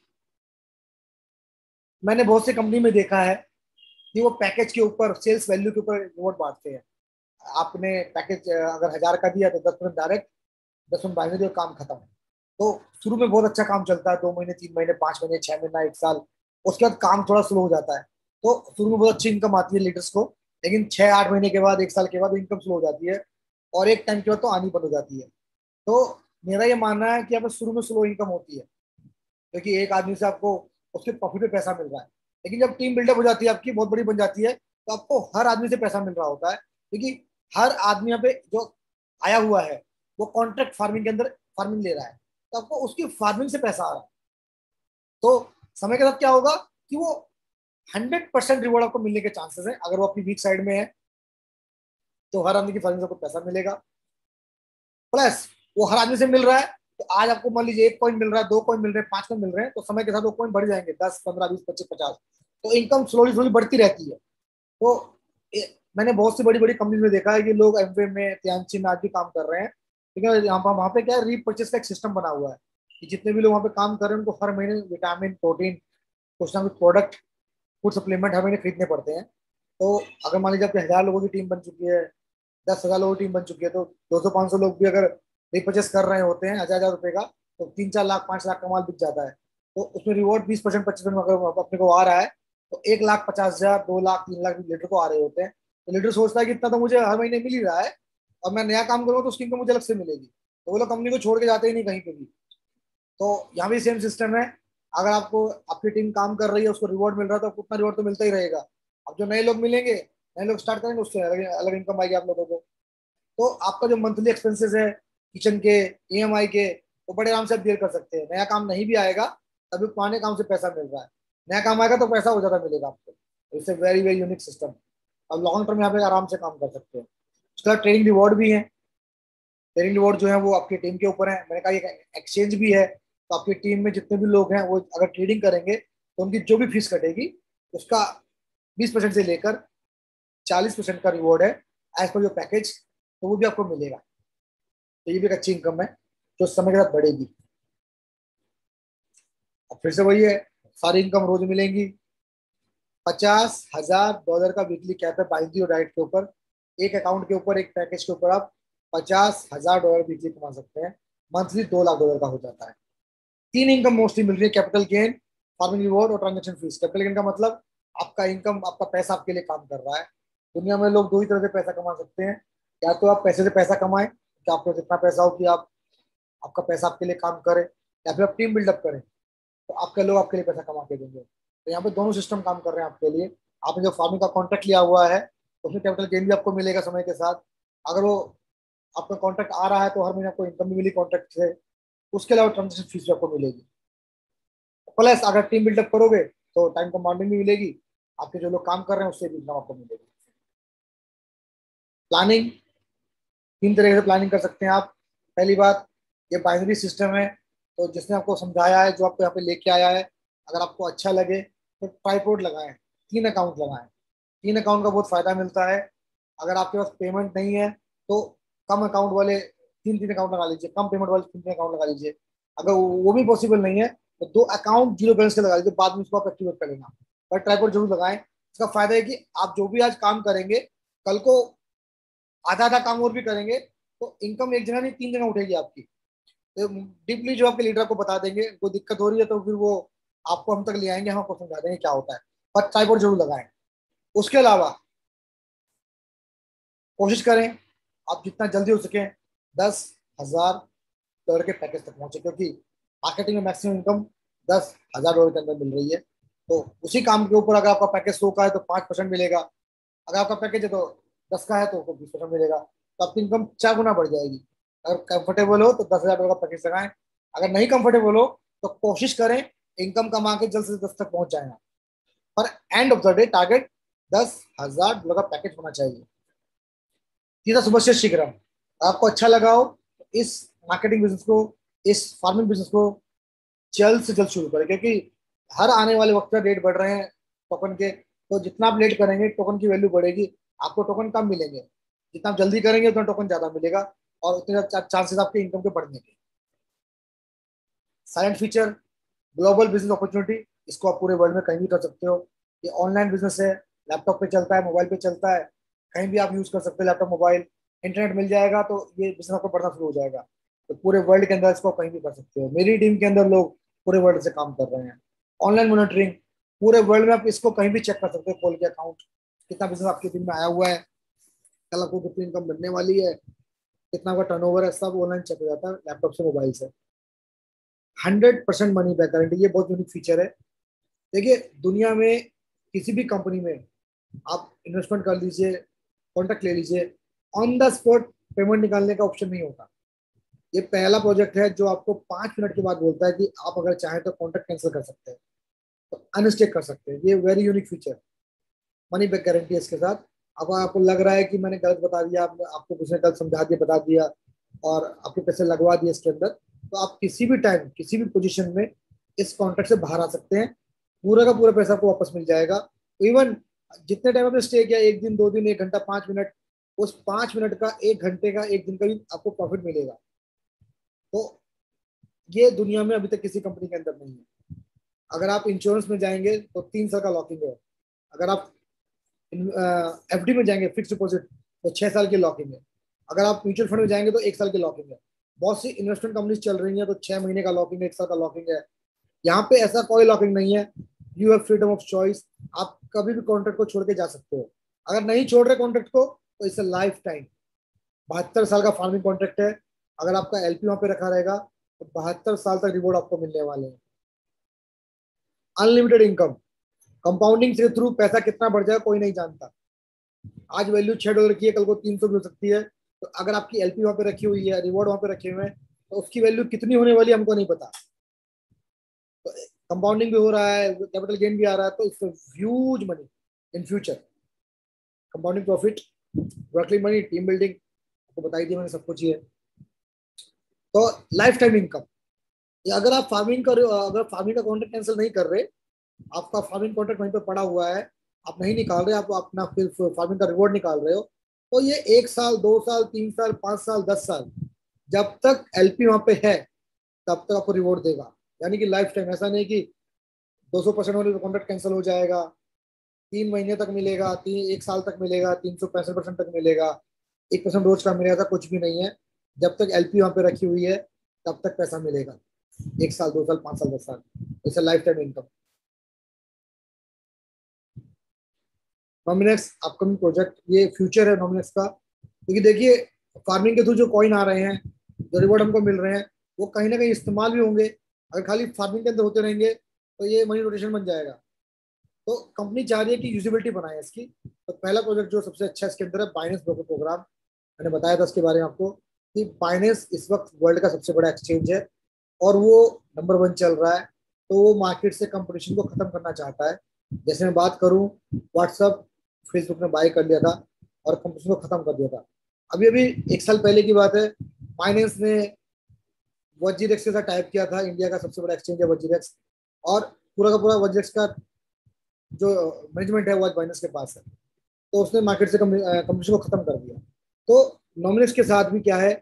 मैंने बहुत सी कंपनी में देखा है कि वो पैकेज के ऊपर, सेल्स वैल्यू के ऊपर रिवॉर्ड बांटते हैं। आपने पैकेज अगर 1000 का दिया तो 10% डायरेक्ट, 10% बाइनरी और काम खत्म। तो शुरू में बहुत अच्छा काम चलता है, 2 महीने, 3 महीने, 5 महीने, 6 महीना, 1 साल। उसके बाद काम थोड़ा स्लो हो जाता है। तो शुरू में बहुत अच्छी इनकम आती है लीडर्स को, लेकिन 6-8 महीने के बाद, 1 साल के बाद इनकम स्लो हो जाती है, और एक टाइम के बाद तो आनी बंद हो जाती है। तो मेरा ये मानना है कि यहाँ पे शुरू में स्लो इनकम होती है, क्योंकि एक आदमी से आपको उसके प्रॉफिट पे पैसा मिल रहा है। लेकिन जब टीम बिल्डअप हो जाती है, आपकी बहुत बड़ी बन जाती है, तो आपको हर आदमी से पैसा मिल रहा होता है, क्योंकि हर आदमी यहाँ पे जो आया हुआ है वो कॉन्ट्रैक्ट फार्मिंग के अंदर फार्मिंग ले रहा है, तो आपको उसकी फार्मिंग से पैसा आ रहा है। तो समय के साथ क्या होगा कि वो 100% रिवॉर्ड आपको मिलने के चांसेस है। अगर वो अपनी वीक साइड में है, तो हर आदमी की फार्मिंग से आपको पैसा मिलेगा, प्लस वो हर आदमी से मिल रहा है। तो आज आपको मान लीजिए 1 कॉइन मिल रहा है, 2 कॉइन मिल रहे हैं, 5 कॉइन मिल रहे हैं, तो समय के साथ वो कॉइन बढ़ जाएंगे, 10, 15, 20, 25, 50। तो इनकम स्लोली स्लोली बढ़ती रहती है। तो मैंने बहुत सी बड़ी बड़ी कंपनी में देखा है कि लोग एमवे में, तियांची में आज भी काम कर रहे हैं, क्योंकि यहाँ पर वहाँ पे क्या है, रीपरचेस का एक सिस्टम बना हुआ है कि जितने भी लोग वहाँ पे काम कर रहे हैं, उनको हर महीने विटामिन, प्रोटीन, कुछ ना कुछ प्रोडक्ट, फूड सप्लीमेंट हर महीने खरीदने पड़ते हैं। तो अगर मान लीजिए आपके 1000 लोगों की टीम बन चुकी है, 10,000 लोगों की टीम बन चुकी है, तो 200-500 लोग भी अगर रिपर्चेस कर रहे होते हैं 1000-1000 रुपए का, तो 3-4 लाख, 5 लाख का माल बिक जाता है। तो उसमें रिवॉर्ड 20%, 25% अगर अपने को आ रहा है, तो 1,50,000, 2 लाख, 3 लाख लीटर को आ रहे होते हैं। तो लीडर सोचता है कि इतना तो मुझे हर महीने मिल ही रहा है, और मैं नया काम करूंगा तो उसकी इनकम मुझे अलग से मिलेगी। तो वो लोग कंपनी को छोड़ के जाते ही नहीं कहीं पे भी। तो यहाँ भी सेम सिस्टम है। अगर आपको, आपकी टीम काम कर रही है, उसको रिवॉर्ड मिल रहा है, तो उतना रिवॉर्ड तो मिलता ही रहेगा। अब जो नए लोग मिलेंगे, नए लोग स्टार्ट करेंगे, उससे अलग अलग इनकम आएगी आप लोगों को। तो आपका जो मंथली एक्सपेंसेस है, किचन के, ईएमआई के, वो बड़े आराम से आप बेयर कर सकते हैं। नया काम नहीं भी आएगा, तभी पुराने काम से पैसा मिल रहा है। नया काम आएगा तो पैसा हो ज्यादा मिलेगा आपको। It's a very very unique system. अब लॉन्ग टर्म यहाँ पे आराम से काम कर सकते हैं। उसका ट्रेनिंग रिवॉर्ड भी है। ट्रेनिंग रिवॉर्ड जो है वो आपकी टीम के ऊपर है। मैंने कहा ये एक्सचेंज भी है, तो आपकी टीम में जितने भी लोग हैं वो अगर ट्रेडिंग करेंगे, तो उनकी जो भी फीस कटेगी, उसका 20% से लेकर 40% का रिवॉर्ड है, एज पर जो पैकेज, तो वो भी आपको मिलेगा। तो ये भी एक अच्छी इनकम है जो समय के साथ बढ़ेगी। अब फिर से वही है, सारी इनकम रोज मिलेंगी। $50,000 का वीकली कैप है बाइनरी और डाइट के ऊपर। एक अकाउंट के ऊपर, एक पैकेज के ऊपर आप $50,000 वीकली कमा सकते हैं। मंथली $2 लाख का हो जाता है। तीन इनकम मोस्टली मिल रही है: कैपिटल गेन, फार्मिंग रिवॉर्ड और ट्रांजेक्शन फीस। कैपिटल गेन का मतलब आपका इनकम, आपका पैसा आपके लिए काम कर रहा है। दुनिया में लोग दो ही तरह से पैसा कमा सकते हैं: या तो आप पैसे से पैसा कमाएं, कि आपको जितना पैसा हो कि आप, आपका पैसा आपके लिए काम करे, या फिर आप टीम बिल्डअप करें, तो आपके लोग आपके लिए पैसा कमा के देंगे। तो यहाँ पे दोनों सिस्टम काम कर रहे हैं आपके लिए। आपने जो फार्मिंग का कॉन्ट्रैक्ट लिया हुआ है, उसमें कैपिटल गेन भी आपको मिलेगा समय के साथ। अगर वो आपका कॉन्ट्रैक्ट आ रहा है, तो हर महीने आपको इनकम भी मिली कॉन्ट्रैक्ट से। उसके अलावा ट्रांजेक्शन फीस भी आपको मिलेगी। प्लस अगर टीम बिल्डअप करोगे, तो टाइम कंपाउंडिंग भी मिलेगी। आपके जो लोग काम कर रहे हैं उससे भी इनकम आपको मिलेगी। प्लानिंग, 3 तरह से प्लानिंग कर सकते हैं आप। पहली बात, ये बाइनरी सिस्टम है, तो जिसने आपको समझाया है, जो आपको यहाँ पे लेके आया है, अगर आपको अच्छा लगे तो ट्राइपॉड लगाएं, 3 अकाउंट लगाएं। 3 अकाउंट का बहुत फायदा मिलता है। अगर आपके पास पेमेंट नहीं है, तो कम अकाउंट वाले तीन तीन अकाउंट लगा लीजिए, कम पेमेंट वाले तीन तीन अकाउंट लगा लीजिए। अगर वो भी पॉसिबल नहीं है तो दो अकाउंट जीरो बैलेंस के लगा लीजिए, बाद में उसको आप एक्टिवेट कर लेना। पर ट्राइपॉड जरूर लगाएं। इसका फायदा है कि आप जो भी आज काम करेंगे, कल को आधा आधा काम और भी करेंगे तो इनकम एक जगह नहीं तीन जगह उठेगी आपकी। तो डीपली जो आपके लीडर को बता देंगे, कोई दिक्कत हो रही है तो फिर वो आपको हम तक ले आएंगे, हम आपको समझा देंगे क्या होता है। पर ट्राइपॉड जरूर लगाएं। उसके अलावा कोशिश करें आप जितना जल्दी हो सके 10,000 डॉलर के पैकेज तक पहुंचे, क्योंकि मार्केटिंग में मैक्सिमम इनकम 10,000 डॉलर के अंदर मिल रही है। तो उसी काम के ऊपर अगर आपका पैकेज 100 का है तो 5% मिलेगा, अगर आपका पैकेज है तो 10 का है तो 20% मिलेगा, तो आपकी इनकम 4 गुना बढ़ जाएगी। अगर कंफर्टेबल हो तो 10,000 डॉलर का पैकेज लगाएं। अगर नहीं कंफर्टेबल हो तो कोशिश करें इनकम कमा के जल्द से 10 तक पहुंच जाए। पर end of the day target 10,000 dollar का पैकेज होना चाहिए। तीसरा, सुबह शीघ्रम। आपको अच्छा लगा हो तो इस मार्केटिंग बिजनेस को, इस फार्मिंग बिजनेस को जल्द से जल्द शुरू करें, क्योंकि हर आने वाले वक्त में रेट बढ़ रहे हैं टोकन के। तो जितना आप लेट करेंगे टोकन की वैल्यू बढ़ेगी, आपको टोकन कम मिलेंगे। जितना आप जल्दी करेंगे उतना टोकन ज्यादा मिलेगा और उतने चांसेस आपके इनकम के बढ़ने के। Silent feature, global business opportunity, इसको आप पूरे वर्ल्ड में कहीं भी कर सकते हो। ये ऑनलाइन बिजनेस है, लैपटॉप पे चलता है, मोबाइल पे चलता है, कहीं भी आप यूज कर सकते हैं लैपटॉप मोबाइल। इंटरनेट मिल जाएगा तो ये बिजनेस आपको बढ़ना शुरू हो जाएगा। तो पूरे वर्ल्ड के अंदर इसको कहीं भी कर सकते हो। मेरी टीम के अंदर लोग पूरे वर्ल्ड से काम कर रहे हैं। ऑनलाइन मॉनिटरिंग, पूरे वर्ल्ड में आप इसको कहीं भी चेक कर सकते हो खोल के अकाउंट, कितना बिजनेस आपके टीम में आया हुआ है, कल आपको कितनी इनकम बनने वाली है, कितना का टर्नओवर है, सब ऑनलाइन चेक हो जाता है लैपटॉप से, मोबाइल से। 100% मनी बैक गारंटी, ये बहुत यूनिक फीचर है। देखिए दुनिया में किसी भी कंपनी में आप इन्वेस्टमेंट कर लीजिए, कॉन्ट्रैक्ट ले लीजिए, ऑन द स्पॉट पेमेंट निकालने का ऑप्शन नहीं होता। ये पहला प्रोजेक्ट है जो आपको 5 मिनट के बाद बोलता है कि आप अगर चाहें तो कॉन्ट्रैक्ट कैंसिल कर सकते हैं, तो अनस्टेक कर सकते हैं। ये very unique feature, money back guarantee है इसके साथ। अब आपको लग रहा है कि मैंने गलत बता दिया, आपको किसी ने गलत समझा दिया, बता दिया और आपके पैसे लगवा दिए इसके अंदर, तो आप किसी भी टाइम किसी भी पोजीशन में इस कॉन्ट्रैक्ट से बाहर आ सकते हैं। पूरा का पूरा पैसा आपको वापस मिल जाएगा। इवन जितने टाइम आपने स्टे किया, 1 दिन 2 दिन 1 घंटा 5 मिनट, उस 5 मिनट का 1 घंटे का 1 दिन का भी आपको प्रॉफिट मिलेगा। तो ये दुनिया में अभी तक किसी कंपनी के अंदर नहीं है। अगर आप इंश्योरेंस में जाएंगे तो 3 साल का लॉकिंग है। अगर आप एफडी में जाएंगे फिक्स डिपॉजिट तो 6 साल की लॉकिंग है। अगर आप म्यूचुअल फंड में जाएंगे तो 1 साल की लॉकिंग है। बहुत सी इन्वेस्टमेंट कंपनीज चल रही हैं तो 6 महीने का लॉकिंग है, 1 साल का लॉकिंग है। यहाँ पे ऐसा कोई लॉकिंग नहीं है। You have freedom of choice, आप कभी भी कॉन्ट्रैक्ट को छोड़ के जा सकते हो। अगर नहीं छोड़ रहे कॉन्ट्रैक्ट को तो इसे लाइफ टाइम 72 साल का फार्मिंग कॉन्ट्रैक्ट है। अगर आपका एलपी वहां पे रखा रहेगा तो 72 साल तक रिवॉर्ड आपको मिलने वाले हैं। अनलिमिटेड इनकम, कंपाउंडिंग के थ्रू पैसा कितना बढ़ जाए कोई नहीं जानता। आज वैल्यू $6 की है, कल को 300 भी हो सकती है। तो अगर आपकी एलपी वहां पे रखी हुई है, रिवॉर्ड वहां पे रखे हुए हैं, तो उसकी वैल्यू कितनी होने वाली है हमको नहीं पता। तो कंपाउंडिंग भी हो रहा है, कैपिटल गेन भी आ रहा है, तो it's huge money in future. Compounding profit, working money, team building, आपको बताई दी मैंने सब कुछ ही है। तो लाइफ टाइम इनकम, अगर आप फार्मिंग कर रहे हो, अगर फार्मिंग का कॉन्ट्रैक्ट कैंसिल नहीं कर रहे, आपका फार्मिंग कॉन्ट्रैक्ट वहीं पे पड़ा हुआ है, आप नहीं निकाल रहे, आप अपना फिर फार्मिंग का रिवॉर्ड निकाल रहे हो, तो ये 1 साल 2 साल 3 साल 5 साल 10 साल जब तक एलपी वहां पे है तब तक आपको रिवॉर्ड देगा। यानी कि लाइफ टाइम, ऐसा नहीं कि 200% होने पर कॉन्ट्रैक्ट कैंसिल हो जाएगा, 3 महीने तक मिलेगा, 1 साल तक मिलेगा, 365% तक मिलेगा, 1% रोज का मिलेगा, कुछ भी नहीं है। जब तक एलपी वहां पे रखी हुई है तब तक पैसा मिलेगा। 1 साल 2 साल 5 साल 10 साल, इसे life time income. Nominex upcoming project, ये फ्यूचर है नॉमिनेक्स का। क्योंकि देखिए फार्मिंग के थ्रू जो कॉइन आ रहे हैं, जो रिवॉर्ड हमको मिल रहे हैं, वो कहीं ना कहीं इस्तेमाल भी होंगे। अगर खाली फार्मिंग के अंदर होते रहेंगे तो ये मनी रोटेशन बन जाएगा। तो कंपनी चाह रही है कि यूजिबिलिटी बनाए इसकी। तो पहला प्रोजेक्ट जो सबसे अच्छा इसके अंदर है बाइनेंस ब्रोकर प्रोग्राम। मैंने बताया था इसके बारे में आपको कि बाइनेंस इस वक्त वर्ल्ड का सबसे बड़ा एक्सचेंज है और वो नंबर 1 चल रहा है। तो वो मार्केट से कंपटीशन को खत्म करना चाहता है। जैसे मैं बात करूं, व्हाट्सअप फेसबुक ने बाय कर लिया था और कंपटीशन को खत्म कर दिया था। अभी अभी 1 साल पहले की बात है, बाइनेंस ने वजीरेक्स के साथ टाइप किया था। इंडिया का सबसे बड़ा एक्सचेंज है वजीरेक्स, और पूरा का पूरा वजीरेक्स का जो मैनेजमेंट है वो आज बाइनेंस के पास है। तो उसने मार्केट से कंपटीशन को खत्म कर दिया। तो नॉमिनेक्स के साथ भी क्या है,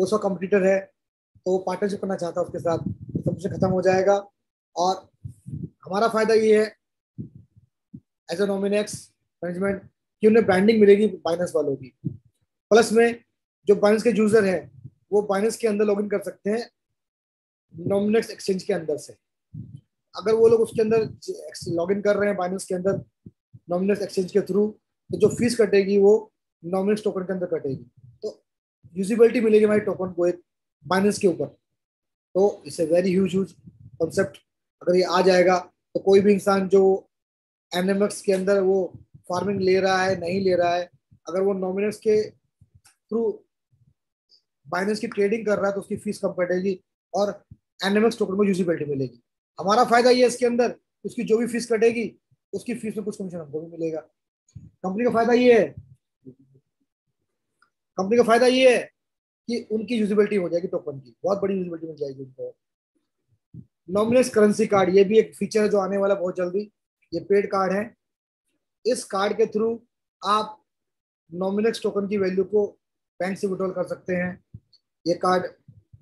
वो उसका कंपटीटर है, तो वो पार्टनरशिप करना चाहता है उसके साथ, सब कुछ खत्म हो जाएगा। और हमारा फायदा ये है एज ए नॉमिनेक्स मैनेजमेंट कि उन्हें ब्रांडिंग मिलेगी बाइनेंस वालों की। प्लस में जो बाइनेंस के यूजर है वो बाइनेंस के अंदर लॉगिन कर सकते हैं नॉमिनेक्स एक्सचेंज के अंदर से। अगर वो लोग उसके अंदर लॉगिन कर रहे हैं बाइनेंस के अंदर नॉमिनेक्स एक्सचेंज के थ्रू, तो जो फीस कटेगी वो नॉमिनेक्स टोकन के अंदर कटेगी। तो यूजिबिलिटी मिलेगी हमारी टोकन को एक बाइनेंस के ऊपर। तो it's a very huge concept. अगर ये आ जाएगा तो कोई भी इंसान जो एनएमएक्स के अंदर वो फार्मिंग ले रहा है नहीं ले रहा है, अगर वो नॉमिनेक्स के थ्रू बाइनेंस की ट्रेडिंग कर रहा है तो उसकी फीस कम कटेगी और एनएमएक्स टोकन को यूजिबिलिटी मिलेगी। हमारा फायदा ये है इसके अंदर, उसकी जो भी फीस कटेगी उसकी फीस में कुछ कमीशन हमको भी मिलेगा। कंपनी का फायदा ये है, कंपनी का फायदा ये है कि उनकी यूजिबिलिटी हो जाएगी टोकन की, बहुत बड़ी यूजिबिलिटी मिल जाएगी उनको। नॉमिनेक्स करेंसी कार्ड, ये भी एक फीचर है जो आने वाला बहुत जल्दी। ये पेड कार्ड है। इस कार्ड के थ्रू आप नॉमिनेक्स टोकन की वैल्यू को बैंक से विड्रॉल कर सकते हैं। ये कार्ड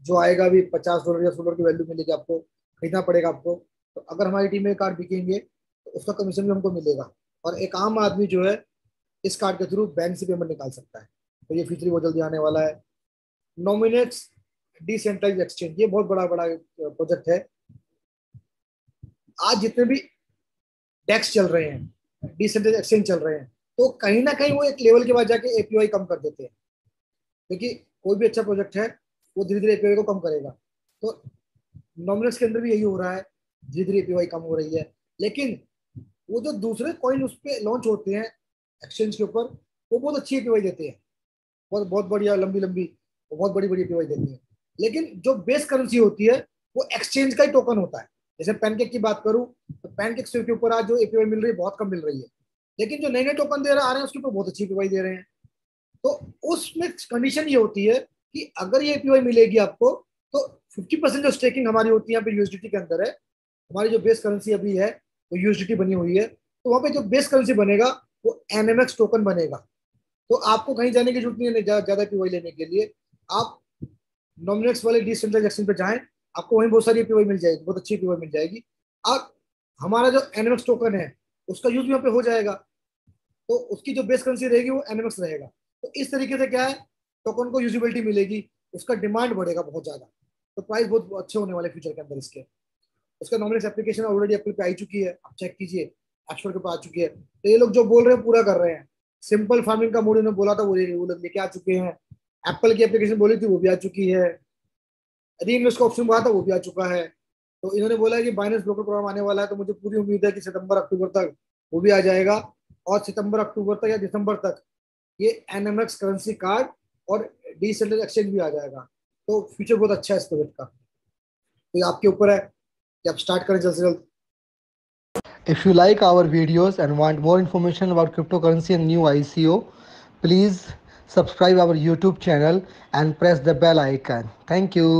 जो आएगा भी $50 या $100 की वैल्यू मिलेगी, आपको खरीदना पड़ेगा आपको। तो अगर हमारी टीम में कार्ड बिकेंगे तो उसका कमीशन भी हमको मिलेगा। और एक आम आदमी जो है इस कार्ड के थ्रू बैंक से पेमेंट निकाल सकता है। तो ये फीचर बहुत जल्दी आने वाला है। नॉमिनेक्स डिसेंट्रलाइज्ड एक्सचेंज, ये बहुत बड़ा बड़ा प्रोजेक्ट है। आज जितने भी डेक्स चल रहे हैं, डिसेंट्रलाइज्ड एक्सचेंज चल रहे हैं, तो कहीं ना कहीं वो एक लेवल के बाद जाके एपीआई कम कर देते हैं। क्योंकि कोई भी अच्छा प्रोजेक्ट है वो धीरे धीरे एपीआई को कम करेगा। तो नॉमिनेक्स के अंदर भी यही हो रहा है, धीरे धीरे एपीआई कम हो रही है। लेकिन वो जो दूसरे कॉइन उस पर लॉन्च होते हैं एक्सचेंज के ऊपर, वो बहुत अच्छी एपीआई देते हैं, बहुत बहुत बढ़िया लंबी लंबी बहुत बड़ी बड़ी एपीआई देती है। लेकिन जो बेस करेंसी होती है वो एक्सचेंज का ही टोकन होता है। जैसे पैनकेक की बात करूं तो पैनकेक के ऊपर आज जो एपीआई मिल रही है बहुत कम मिल रही है, लेकिन जो नए नए टोकन दे रहे आ रहे हैं उसके ऊपर बहुत अच्छी एपीआई दे रहे हैं। तो उसमें कंडीशन ये होती है कि अगर ये एपीआई मिलेगी आपको तो 50% जो स्टेकिंग हमारी होती है यहाँ पे यूएसडीटी के अंदर है। हमारी जो बेस करेंसी अभी है वो यूएसडीटी बनी हुई है, तो वहां पे जो बेस करेंसी बनेगा वो एनएमएक्स टोकन बनेगा। तो आपको कहीं जाने की जरूरत नहीं है ज्यादा एपीआई लेने के लिए। आप नॉमिनेक्स वाले डिसेंट्रलाइज्ड एक्सचेंज पे जाएं, आपको वहीं बहुत सारी एपीआई मिल जाएगी, बहुत अच्छी एपीआई मिल जाएगी। और हमारा जो एनएमएक्स टोकन है उसका यूज भी यहाँ पे हो जाएगा, तो उसकी जो बेस करेंसी रहेगी वो एनएमएक्स रहेगा। तो इस तरीके से क्या है, टोकन को यूजिबिलिटी मिलेगी, उसका डिमांड बढ़ेगा बहुत ज्यादा, तो प्राइस बहुत अच्छे होने वाले फ्यूचर के अंदर इसके। उसका नॉमिनेक्स एप्लीकेशन ऑलरेडी एप्पल पे आई चुकी है, आप चेक कीजिए, ऐप स्टोर के ऊपर आ चुकी है। तो ये लोग जो बोल रहे हैं पूरा कर रहे हैं। सिंपल फार्मिंग का मोड इन्होंने बोला था वो लोग लेके आ चुके हैं। एप्पल की एप्लीकेशन बोली थी वो भी आ चुकी है। री इन्वेस्ट का ऑप्शन बोला था वो भी आ चुका है। तो इन्होंने बोला है कि बाइनेंस ब्रोकर प्रोग्राम आने वाला है, तो मुझे पूरी उम्मीद है कि सितंबर अक्टूबर तक वो भी आ जाएगा। और सितंबर अक्टूबर तक या दिसंबर तक ये एनएमएक्स करेंसी कार्ड और डिसेंट्रलाइज्ड एक्सचेंज भी आ जाएगा। तो फ्यूचर बहुत अच्छा है इस प्रोजेक्ट का। तो ये आपके ऊपर है कि आप स्टार्ट करें जल्द से जल्द। If you like our videos and want more information about cryptocurrency and new ICO, please subscribe our YouTube channel and press the bell icon. Thank you.